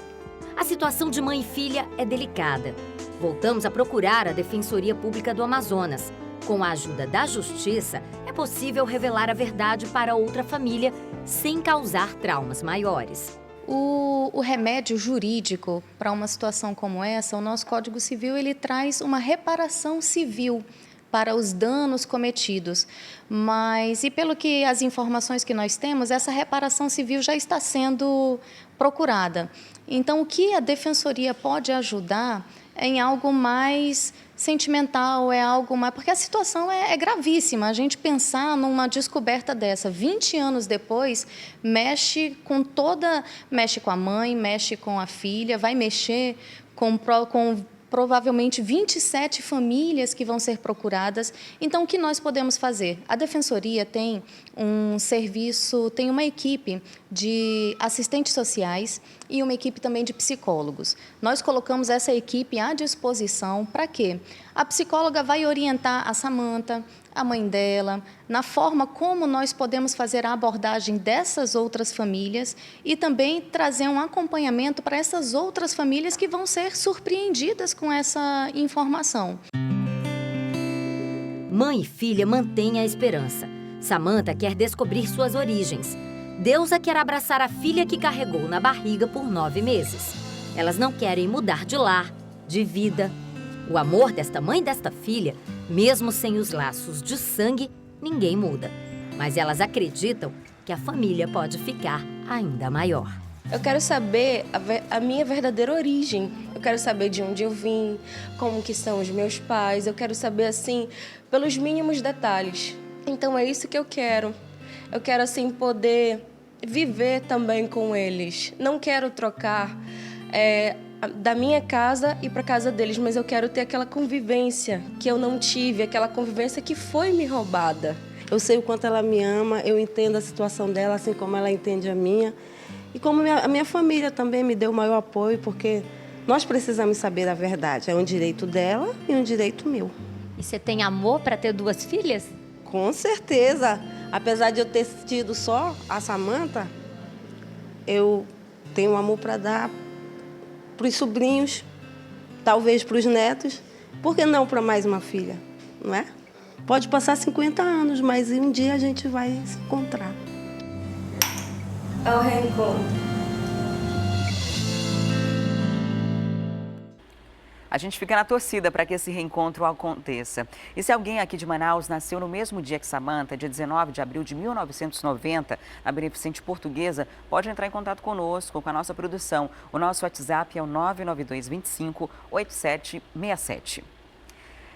A situação de mãe e filha é delicada. Voltamos a procurar a Defensoria Pública do Amazonas. Com a ajuda da Justiça, é possível revelar a verdade para outra família sem causar traumas maiores. O remédio jurídico para uma situação como essa, o nosso Código Civil, ele traz uma reparação civil para os danos cometidos. Mas, e pelo que as informações que nós temos, essa reparação civil já está sendo procurada. Então, o que a Defensoria pode ajudar é em algo mais sentimental, é algo mais... Porque a situação é gravíssima. A gente pensar numa descoberta dessa, 20 anos depois, mexe com a mãe, mexe com a filha, vai mexer com provavelmente 27 famílias que vão ser procuradas. Então, o que nós podemos fazer? A Defensoria tem um serviço, tem uma equipe de assistentes sociais e uma equipe também de psicólogos. Nós colocamos essa equipe à disposição para quê? A psicóloga vai orientar a Samantha, a mãe dela, na forma como nós podemos fazer a abordagem dessas outras famílias e também trazer um acompanhamento para essas outras famílias que vão ser surpreendidas com essa informação. Mãe e filha mantêm a esperança. Samantha quer descobrir suas origens. Deusa quer abraçar a filha que carregou na barriga por 9 meses. Elas não querem mudar de lar, de vida. O amor desta mãe e desta filha, mesmo sem os laços de sangue, ninguém muda. Mas elas acreditam que a família pode ficar ainda maior. Eu quero saber a minha verdadeira origem. Eu quero saber de onde eu vim, como que são os meus pais. Eu quero saber, assim, pelos mínimos detalhes. Então, é isso que eu quero. Eu quero, assim, poder viver também com eles. Não quero trocar da minha casa e para a casa deles, mas eu quero ter aquela convivência que eu não tive, aquela convivência que foi me roubada. Eu sei o quanto ela me ama, eu entendo a situação dela, assim como ela entende a minha. E como a minha família também me deu o maior apoio, porque nós precisamos saber a verdade. É um direito dela e um direito meu. E você tem amor para ter 2 filhas? Com certeza. Apesar de eu ter tido só a Samantha, eu tenho amor para dar para os sobrinhos, talvez para os netos. Por que não para mais uma filha, não é? Pode passar 50 anos, mas um dia a gente vai se encontrar. Ao reencontro. A gente fica na torcida para que esse reencontro aconteça. E se alguém aqui de Manaus nasceu no mesmo dia que Samantha, dia 19 de abril de 1990, na Beneficente Portuguesa, pode entrar em contato conosco, com a nossa produção. O nosso WhatsApp é o 992 25 8767.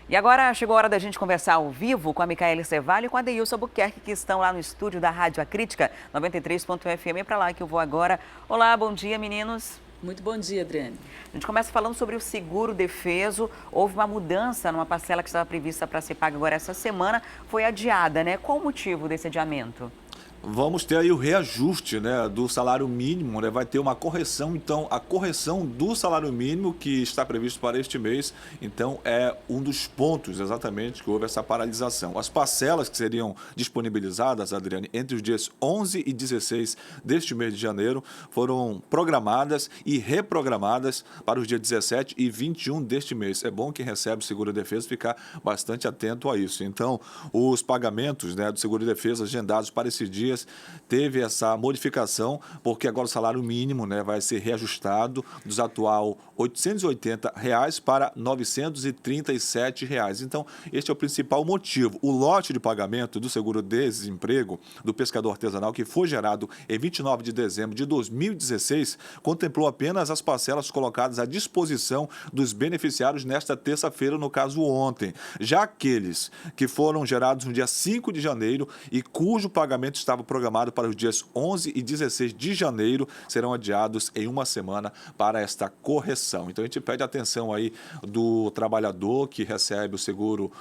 E agora chegou a hora da gente conversar ao vivo com a Micaele Cevalho e com a Deilson Albuquerque, que estão lá no estúdio da Rádio A Crítica 93.fm. É para lá que eu vou agora. Olá, bom dia, meninos. Muito bom dia, Adriane. A gente começa falando sobre o seguro defeso. Houve uma mudança numa parcela que estava prevista para ser paga agora essa semana. Foi adiada, né? Qual o motivo desse adiamento? Vamos ter aí o reajuste, né, do salário mínimo, né? Vai ter uma correção, então a correção do salário mínimo que está previsto para este mês, então é um dos pontos exatamente que houve essa paralisação. As parcelas que seriam disponibilizadas, Adriane, entre os dias 11 e 16 deste mês de janeiro foram programadas e reprogramadas para os dias 17 e 21 deste mês. É bom que recebe o seguro-defesa ficar bastante atento a isso. Então, os pagamentos, né, do seguro-defesa agendados para esse dia dias teve essa modificação, porque agora o salário mínimo, né, vai ser reajustado dos atual R$ 880 para R$ 937. Então, este é o principal motivo. O lote de pagamento do seguro-desemprego do pescador artesanal, que foi gerado em 29 de dezembro de 2016, contemplou apenas as parcelas colocadas à disposição dos beneficiários nesta terça-feira, no caso ontem. Já aqueles que foram gerados no dia 5 de janeiro e cujo pagamento estava programado para os dias 11 e 16 de janeiro, serão adiados em uma semana para esta correção. Então, a gente pede atenção aí do trabalhador que recebe o seguro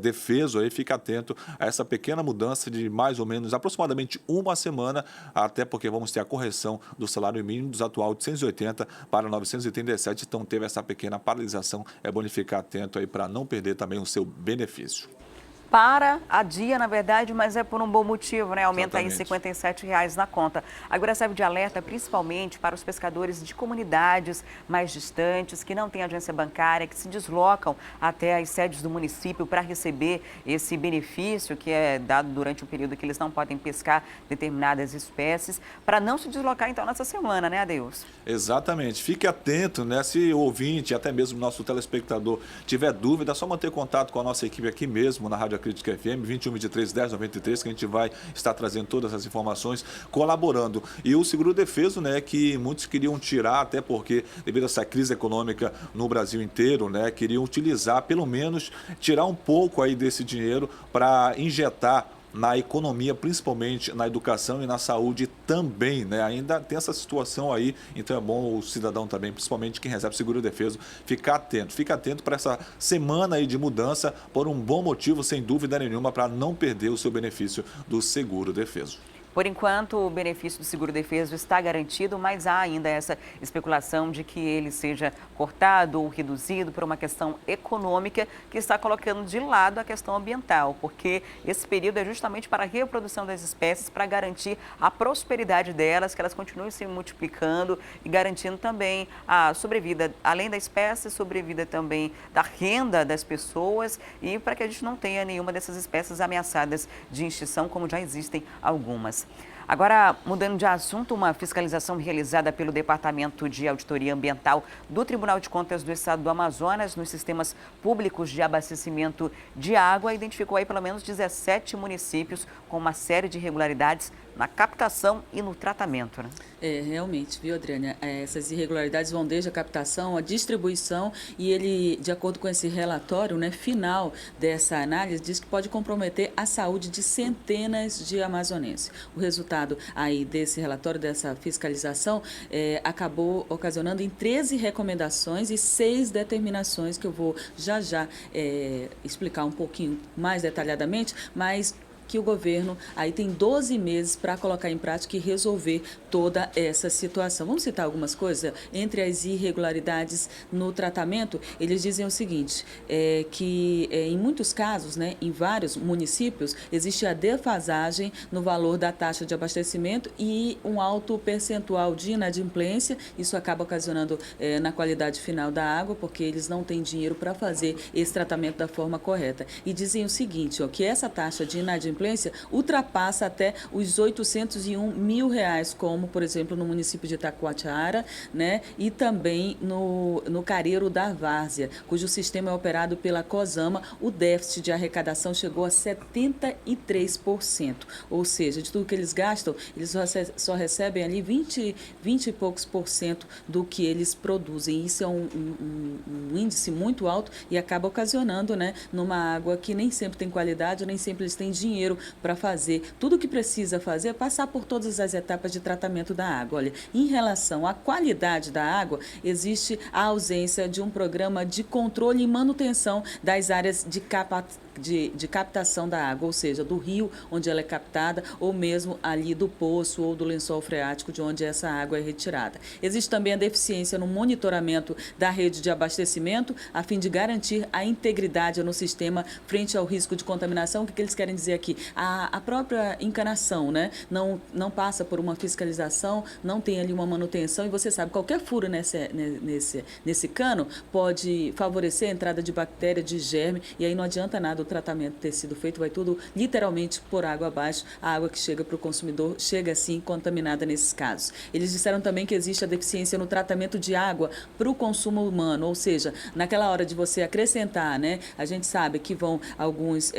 defeso, aí fica atento a essa pequena mudança de mais ou menos aproximadamente uma semana, até porque vamos ter a correção do salário mínimo dos atual 880 para 937, então teve essa pequena paralisação, é bom ficar atento aí para não perder também o seu benefício. Para a dia, na verdade, mas é por um bom motivo, né? Aumenta aí R$ Exatamente. 57 na conta. Agora serve de alerta principalmente para os pescadores de comunidades mais distantes, que não têm agência bancária, que se deslocam até as sedes do município para receber esse benefício que é dado durante o período que eles não podem pescar determinadas espécies, para não se deslocar então nessa semana, né, Adeus? Exatamente. Fique atento, né? Se o ouvinte, até mesmo nosso telespectador, tiver dúvida, é só manter contato com a nossa equipe aqui mesmo, na Rádio Crítica FM, 2123-1093, que a gente vai estar trazendo todas as informações, colaborando. E o seguro defeso, né, que muitos queriam tirar, até porque, devido a essa crise econômica no Brasil inteiro, né, queriam utilizar, pelo menos, tirar um pouco aí desse dinheiro para injetar na economia, principalmente na educação e na saúde também, né? Ainda tem essa situação aí, então é bom o cidadão também, principalmente quem recebe seguro defeso, ficar atento. Fica atento para essa semana aí de mudança, por um bom motivo, sem dúvida nenhuma, para não perder o seu benefício do seguro defeso. Por enquanto, o benefício do seguro-defeso está garantido, mas há ainda essa especulação de que ele seja cortado ou reduzido por uma questão econômica que está colocando de lado a questão ambiental, porque esse período é justamente para a reprodução das espécies, para garantir a prosperidade delas, que elas continuem se multiplicando e garantindo também a sobrevida, além da espécie, sobrevida também da renda das pessoas e para que a gente não tenha nenhuma dessas espécies ameaçadas de extinção, como já existem algumas. Agora, mudando de assunto, uma fiscalização realizada pelo Departamento de Auditoria Ambiental do Tribunal de Contas do Estado do Amazonas nos sistemas públicos de abastecimento de água identificou aí pelo menos 17 municípios com uma série de irregularidades na captação e no tratamento, né? Realmente, viu, Adriana? Essas irregularidades vão desde a captação, a distribuição e ele, de acordo com esse relatório, né, final dessa análise, diz que pode comprometer a saúde de centenas de amazonenses. O resultado aí desse relatório, dessa fiscalização, acabou ocasionando em 13 recomendações e 6 determinações que eu vou já explicar um pouquinho mais detalhadamente, mas que o governo aí tem 12 meses para colocar em prática e resolver toda essa situação. Vamos citar algumas coisas? Entre as irregularidades no tratamento, eles dizem o seguinte, que em muitos casos, né, em vários municípios, existe a defasagem no valor da taxa de abastecimento e um alto percentual de inadimplência. Isso acaba ocasionando na qualidade final da água, porque eles não têm dinheiro para fazer esse tratamento da forma correta. E dizem o seguinte, que essa taxa de inadimplência ultrapassa até os R$ 801 mil, como, por exemplo, no município de Itacoatiara, né, e também no Careiro da Várzea, cujo sistema é operado pela COSAMA. O déficit de arrecadação chegou a 73%, ou seja, de tudo que eles gastam, eles só recebem ali 20 e poucos % do que eles produzem. Isso é um índice muito alto e acaba ocasionando, né, numa água que nem sempre tem qualidade, nem sempre eles têm dinheiro para fazer. Tudo o que precisa fazer é passar por todas as etapas de tratamento da água. Olha, em relação à qualidade da água, existe a ausência de um programa de controle e manutenção das áreas de captação da água, ou seja, do rio onde ela é captada, ou mesmo ali do poço ou do lençol freático de onde essa água é retirada. Existe também a deficiência no monitoramento da rede de abastecimento, a fim de garantir a integridade no sistema frente ao risco de contaminação. O que eles querem dizer aqui? A própria encanação, né, não passa por uma fiscalização, não tem ali uma manutenção, e você sabe, qualquer furo nesse cano pode favorecer a entrada de bactéria, de germe, e aí não adianta nada o tratamento ter sido feito, vai tudo literalmente por água abaixo. A água que chega para o consumidor chega assim contaminada nesses casos. Eles disseram também que existe a deficiência no tratamento de água para o consumo humano, ou seja, naquela hora de você acrescentar, né? A gente sabe que vão alguns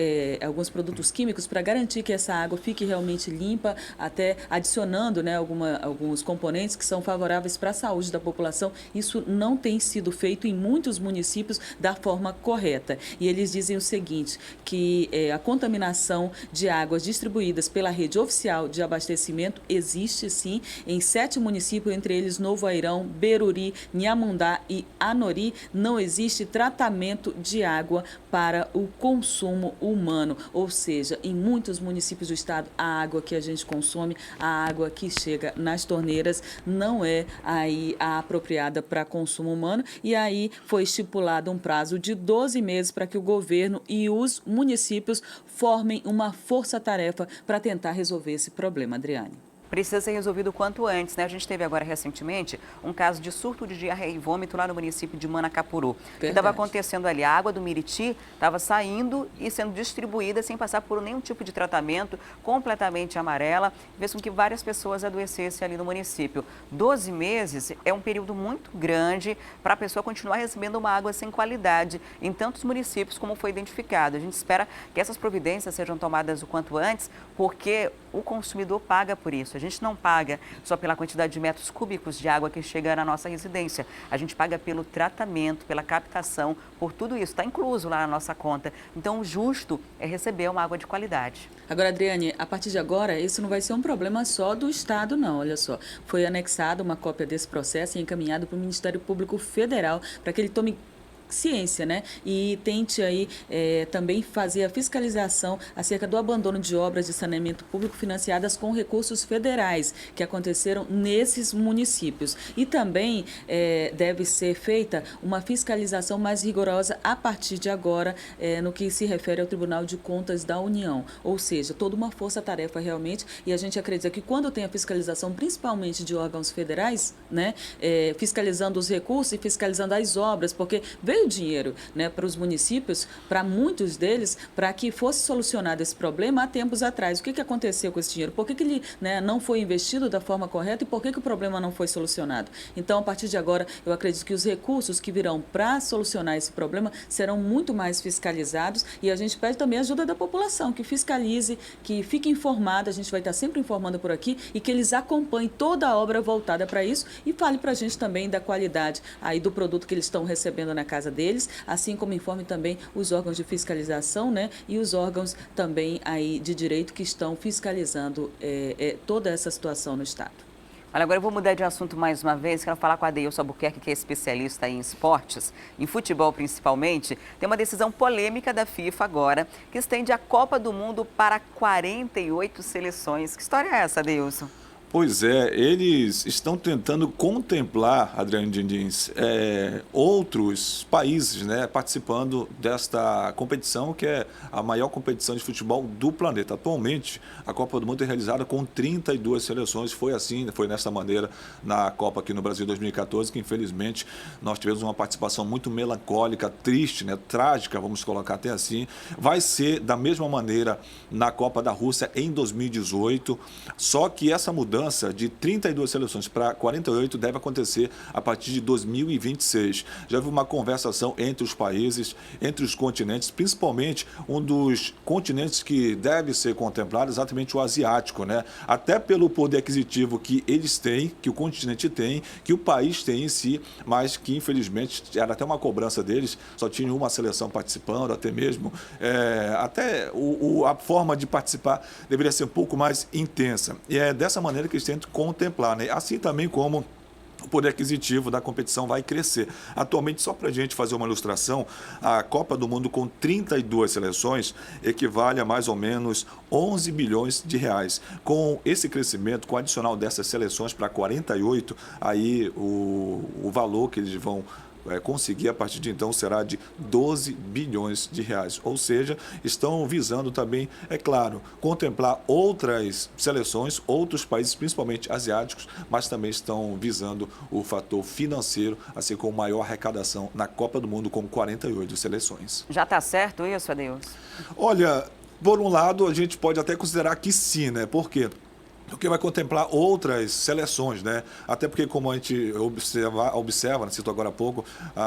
produtos químicos para garantir que essa água fique realmente limpa, até adicionando, né, alguns componentes que são favoráveis para a saúde da população. Isso não tem sido feito em muitos municípios da forma correta. E eles dizem o seguinte, que a contaminação de águas distribuídas pela rede oficial de abastecimento existe sim em 7 municípios, entre eles Novo Airão, Beruri, Nhamundá e Anori. Não existe tratamento de água para o consumo humano, ou seja, em muitos municípios do estado, a água que a gente consome, a água que chega nas torneiras não é aí a apropriada para consumo humano, e aí foi estipulado um prazo de 12 meses para que o governo e os municípios formem uma força-tarefa para tentar resolver esse problema, Adriane. Precisa ser resolvido o quanto antes, né? A gente teve agora recentemente um caso de surto de diarreia e vômito lá no município de Manacapuru. O que estava acontecendo ali? A água do Miriti estava saindo e sendo distribuída sem passar por nenhum tipo de tratamento, completamente amarela, fez com que várias pessoas adoecessem ali no município. 12 meses é um período muito grande para a pessoa continuar recebendo uma água sem qualidade em tantos municípios como foi identificado. A gente espera que essas providências sejam tomadas o quanto antes, porque o consumidor paga por isso. A gente não paga só pela quantidade de metros cúbicos de água que chega na nossa residência. A gente paga pelo tratamento, pela captação, por tudo isso. Está incluso lá na nossa conta. Então, o justo é receber uma água de qualidade. Agora, Adriane, a partir de agora, isso não vai ser um problema só do Estado, não. Olha só, foi anexada uma cópia desse processo e encaminhado para o Ministério Público Federal para que ele tome ciência, né? E tente aí também fazer a fiscalização acerca do abandono de obras de saneamento público financiadas com recursos federais que aconteceram nesses municípios. E também deve ser feita uma fiscalização mais rigorosa a partir de agora no que se refere ao Tribunal de Contas da União. Ou seja, toda uma força-tarefa realmente, e a gente acredita que quando tem a fiscalização, principalmente de órgãos federais, né? Fiscalizando os recursos e fiscalizando as obras, porque veio dinheiro, né, para os municípios, para muitos deles, para que fosse solucionado esse problema há tempos atrás. O que aconteceu com esse dinheiro? Por que ele, né, não foi investido da forma correta e por que o problema não foi solucionado? Então, a partir de agora, eu acredito que os recursos que virão para solucionar esse problema serão muito mais fiscalizados, e a gente pede também a ajuda da população, que fiscalize, que fique informada, a gente vai estar sempre informando por aqui, e que eles acompanhem toda a obra voltada para isso e fale para a gente também da qualidade aí do produto que eles estão recebendo na casa deles, assim como informe também os órgãos de fiscalização, né, e os órgãos também aí de direito que estão fiscalizando toda essa situação no estado. Olha, agora eu vou mudar de assunto mais uma vez, quero falar com a Adeilson Albuquerque, que é especialista em esportes, em futebol principalmente. Tem uma decisão polêmica da FIFA agora, que estende a Copa do Mundo para 48 seleções. Que história é essa, Adeilson? Pois é, eles estão tentando contemplar, Adriane Diniz, outros países, né, participando desta competição, que é a maior competição de futebol do planeta. Atualmente, a Copa do Mundo é realizada com 32 seleções. Foi assim, foi dessa maneira na Copa aqui no Brasil 2014, que infelizmente nós tivemos uma participação muito melancólica, triste, né, trágica, vamos colocar até assim. Vai ser da mesma maneira na Copa da Rússia em 2018, só que essa mudança de 32 seleções para 48 deve acontecer a partir de 2026. Já houve uma conversação entre os países, entre os continentes, principalmente um dos continentes que deve ser contemplado, exatamente o asiático, né? Até pelo poder aquisitivo que eles têm, que o continente tem, que o país tem em si, mas que infelizmente era até uma cobrança deles, só tinha uma seleção participando, até mesmo, a forma de participar deveria ser um pouco mais intensa. E é dessa maneira que eles tentam contemplar, né? Assim também como o poder aquisitivo da competição vai crescer. Atualmente, só para a gente fazer uma ilustração, a Copa do Mundo com 32 seleções equivale a mais ou menos 11 bilhões de reais. Com esse crescimento, com o adicional dessas seleções para 48, aí o valor que eles vão conseguir, a partir de então, será de 12 bilhões de reais. Ou seja, estão visando também, é claro, contemplar outras seleções, outros países, principalmente asiáticos, mas também estão visando o fator financeiro, assim como maior arrecadação na Copa do Mundo, com 48 seleções. Já está certo isso, Adeilson? Olha, por um lado, a gente pode até considerar que sim, né? Por quê? Porque vai contemplar outras seleções, né? Até porque, como a gente observa, citou agora há pouco,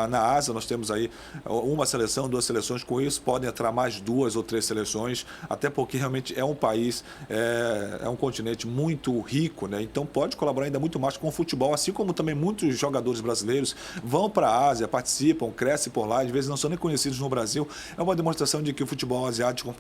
na Ásia nós temos aí uma seleção, 2 seleções, com isso podem entrar mais 2 ou 3 seleções, até porque realmente é um país, é um continente muito rico, né? Então pode colaborar ainda muito mais com o futebol, assim como também muitos jogadores brasileiros vão para a Ásia, participam, crescem por lá, às vezes não são nem conhecidos no Brasil. É uma demonstração de que o futebol asiático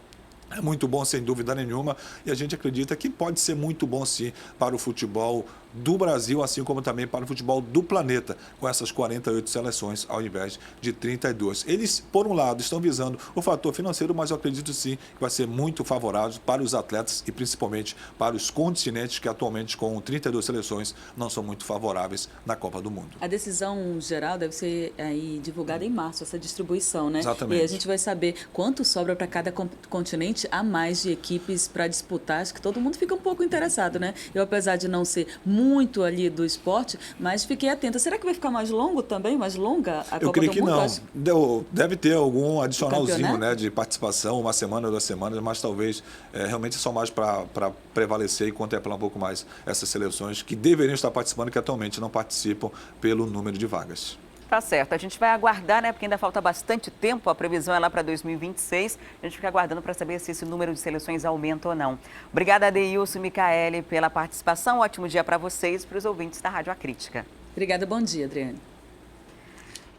é muito bom, sem dúvida nenhuma, e a gente acredita que pode ser muito bom, sim, para o futebol do Brasil, assim como também para o futebol do planeta, com essas 48 seleções ao invés de 32. Eles, por um lado, estão visando o fator financeiro, mas eu acredito sim que vai ser muito favorável para os atletas e principalmente para os continentes que atualmente, com 32 seleções, não são muito favoráveis na Copa do Mundo. A decisão geral deve ser aí divulgada em março, essa distribuição, né? Exatamente. E a gente vai saber quanto sobra para cada continente a mais de equipes para disputar. Acho que todo mundo fica um pouco interessado, né? Eu, apesar de não ser muito ali do esporte, mas fiquei atenta. Será que vai ficar mais longo também? Mais longa a Copa do Mundo? Eu creio que não. Deve ter algum adicionalzinho, né, de participação, 1 semana, 2 semanas, mas talvez realmente só mais para prevalecer e contemplar um pouco mais essas seleções que deveriam estar participando, que atualmente não participam pelo número de vagas. Tá certo, a gente vai aguardar, né, porque ainda falta bastante tempo, a previsão é lá para 2026, a gente fica aguardando para saber se esse número de seleções aumenta ou não. Obrigada, Adeilson e Micaele, pela participação, ótimo dia para vocês e para os ouvintes da Rádio Acrítica. Obrigada, bom dia, Adriane.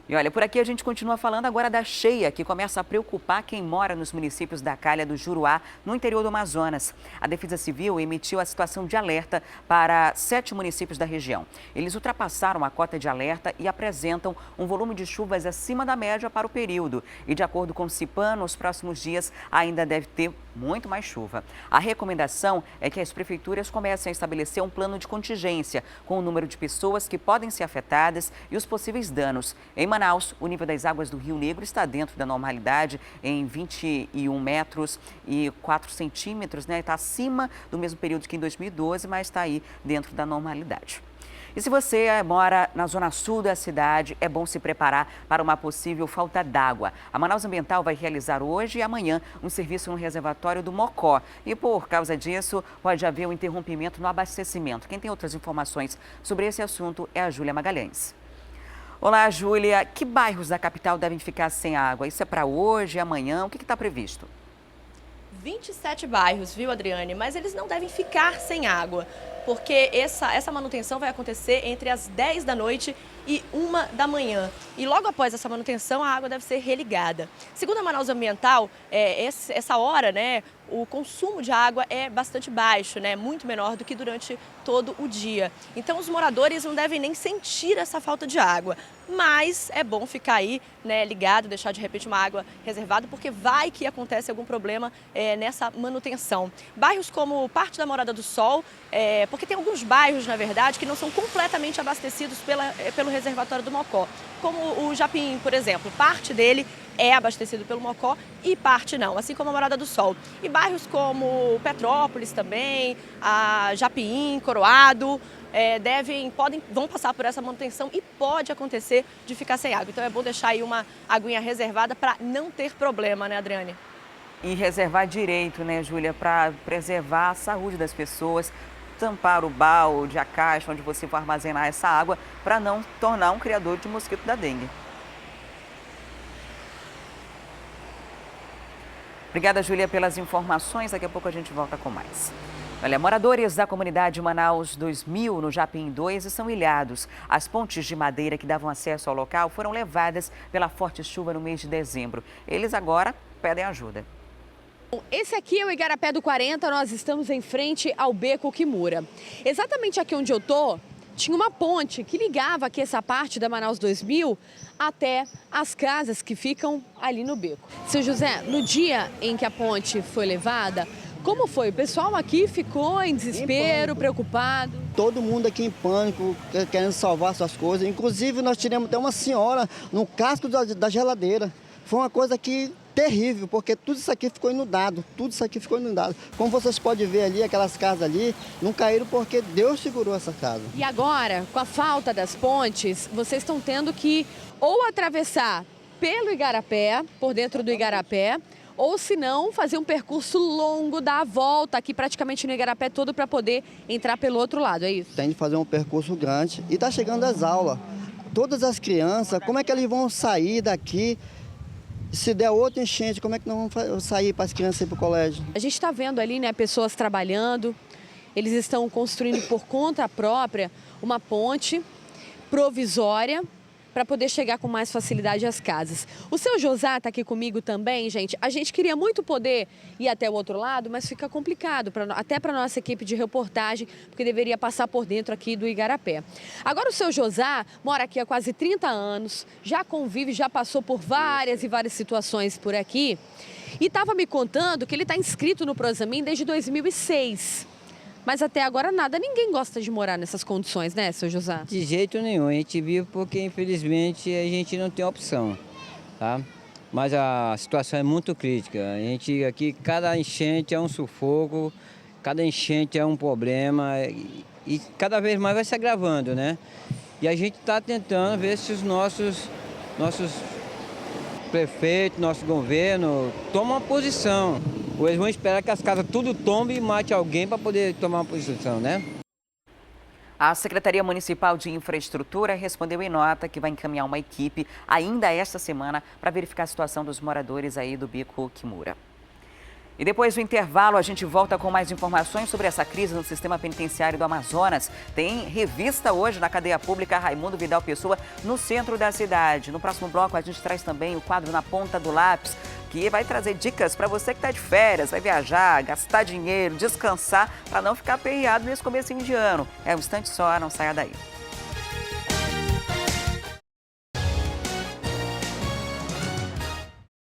E olha, por aqui a gente continua falando agora da cheia, que começa a preocupar quem mora nos municípios da Calha do Juruá, no interior do Amazonas. A Defesa Civil emitiu a situação de alerta para 7 municípios da região. Eles ultrapassaram a cota de alerta e apresentam um volume de chuvas acima da média para o período. E de acordo com o CIPAM, nos próximos dias ainda deve ter muito mais chuva. A recomendação é que as prefeituras comecem a estabelecer um plano de contingência com o número de pessoas que podem ser afetadas e os possíveis danos. Em Manaus, o nível das águas do Rio Negro está dentro da normalidade em 21 metros e 4 centímetros, né? Está acima do mesmo período que em 2012, mas está aí dentro da normalidade. E se você mora na zona sul da cidade, é bom se preparar para uma possível falta d'água. A Manaus Ambiental vai realizar hoje e amanhã um serviço no reservatório do Mocó. E por causa disso, pode haver um interrompimento no abastecimento. Quem tem outras informações sobre esse assunto é a Júlia Magalhães. Olá, Júlia. Que bairros da capital devem ficar sem água? Isso é para hoje, amanhã? O que está previsto? 27 bairros, viu, Adriane? Mas eles não devem ficar sem água, porque essa manutenção vai acontecer entre as 10 da noite e 1 da manhã. E logo após essa manutenção, a água deve ser religada. Segundo a Manaus Ambiental, essa hora, né, o consumo de água é bastante baixo, né, muito menor do que durante todo o dia. Então, os moradores não devem nem sentir essa falta de água. Mas é bom ficar aí, né, ligado, deixar de repente uma água reservada, porque vai que acontece algum problema nessa manutenção. Bairros como parte da Morada do Sol, porque tem alguns bairros, na verdade, que não são completamente abastecidos pelo reservatório do Mocó. Como o Japim, por exemplo, parte dele é abastecido pelo Mocó e parte não, assim como a Morada do Sol. E bairros como Petrópolis também, a Japim, Coroado, vão passar por essa manutenção e pode acontecer de ficar sem água. Então é bom deixar aí uma aguinha reservada para não ter problema, né, Adriane? E reservar direito, né, Júlia, para preservar a saúde das pessoas, tampar o balde, a caixa onde você for armazenar essa água, para não tornar um criador de mosquito da dengue. Obrigada, Júlia, pelas informações. Daqui a pouco a gente volta com mais. Olha, moradores da comunidade Manaus 2000, no Japim 2, estão ilhados. As pontes de madeira que davam acesso ao local foram levadas pela forte chuva no mês de dezembro. Eles agora pedem ajuda. Esse aqui é o Igarapé do 40, nós estamos em frente ao Beco Kimura. Exatamente aqui onde eu tô, tinha uma ponte que ligava aqui essa parte da Manaus 2000 até as casas que ficam ali no beco. Seu José, no dia em que a ponte foi levada, Como foi? O pessoal aqui ficou em desespero, preocupado? Todo mundo aqui em pânico, querendo salvar suas coisas. Inclusive, nós tiramos até uma senhora no casco da geladeira. Foi uma coisa terrível, porque tudo isso aqui ficou inundado. Como vocês podem ver ali, aquelas casas ali, não caíram porque Deus segurou essa casa. E agora, com a falta das pontes, vocês estão tendo que ou atravessar pelo Igarapé, por dentro do Igarapé, ou se não, fazer um percurso longo, dar a volta aqui praticamente no Igarapé todo para poder entrar pelo outro lado, é isso? Tem de fazer um percurso grande e está chegando as aulas. Todas as crianças, como é que eles vão sair daqui? Se der outra enchente, como é que não vão sair para as crianças ir para o colégio? A gente está vendo ali, né, pessoas trabalhando, eles estão construindo por conta própria uma ponte provisória para poder chegar com mais facilidade às casas. O seu Josá está aqui comigo também, gente. A gente queria muito poder ir até o outro lado, mas fica complicado, até para a nossa equipe de reportagem, porque deveria passar por dentro aqui do Igarapé. Agora o seu Josá mora aqui há quase 30 anos, já convive, já passou por várias e várias situações por aqui e estava me contando que ele está inscrito no Prosamin desde 2006. Mas até agora nada, ninguém gosta de morar nessas condições, né, seu José? De jeito nenhum, a gente vive porque infelizmente a gente não tem opção, tá? Mas a situação é muito crítica, a gente aqui, cada enchente é um sufoco, cada enchente é um problema e cada vez mais vai se agravando, né? E a gente está tentando ver se os nossos prefeitos, nosso governo tomam uma posição. Ou eles vão esperar que as casas tudo tombe e mate alguém para poder tomar uma posição, né? A Secretaria Municipal de Infraestrutura respondeu em nota que vai encaminhar uma equipe ainda esta semana para verificar a situação dos moradores aí do Bico Kimura. E depois do intervalo, a gente volta com mais informações sobre essa crise no sistema penitenciário do Amazonas. Tem revista hoje na cadeia pública Raimundo Vidal Pessoa, no centro da cidade. No próximo bloco, a gente traz também o quadro Na Ponta do Lápis, que vai trazer dicas para você que está de férias, vai viajar, gastar dinheiro, descansar, para não ficar aperreado nesse comecinho de ano. É um instante só, não saia daí.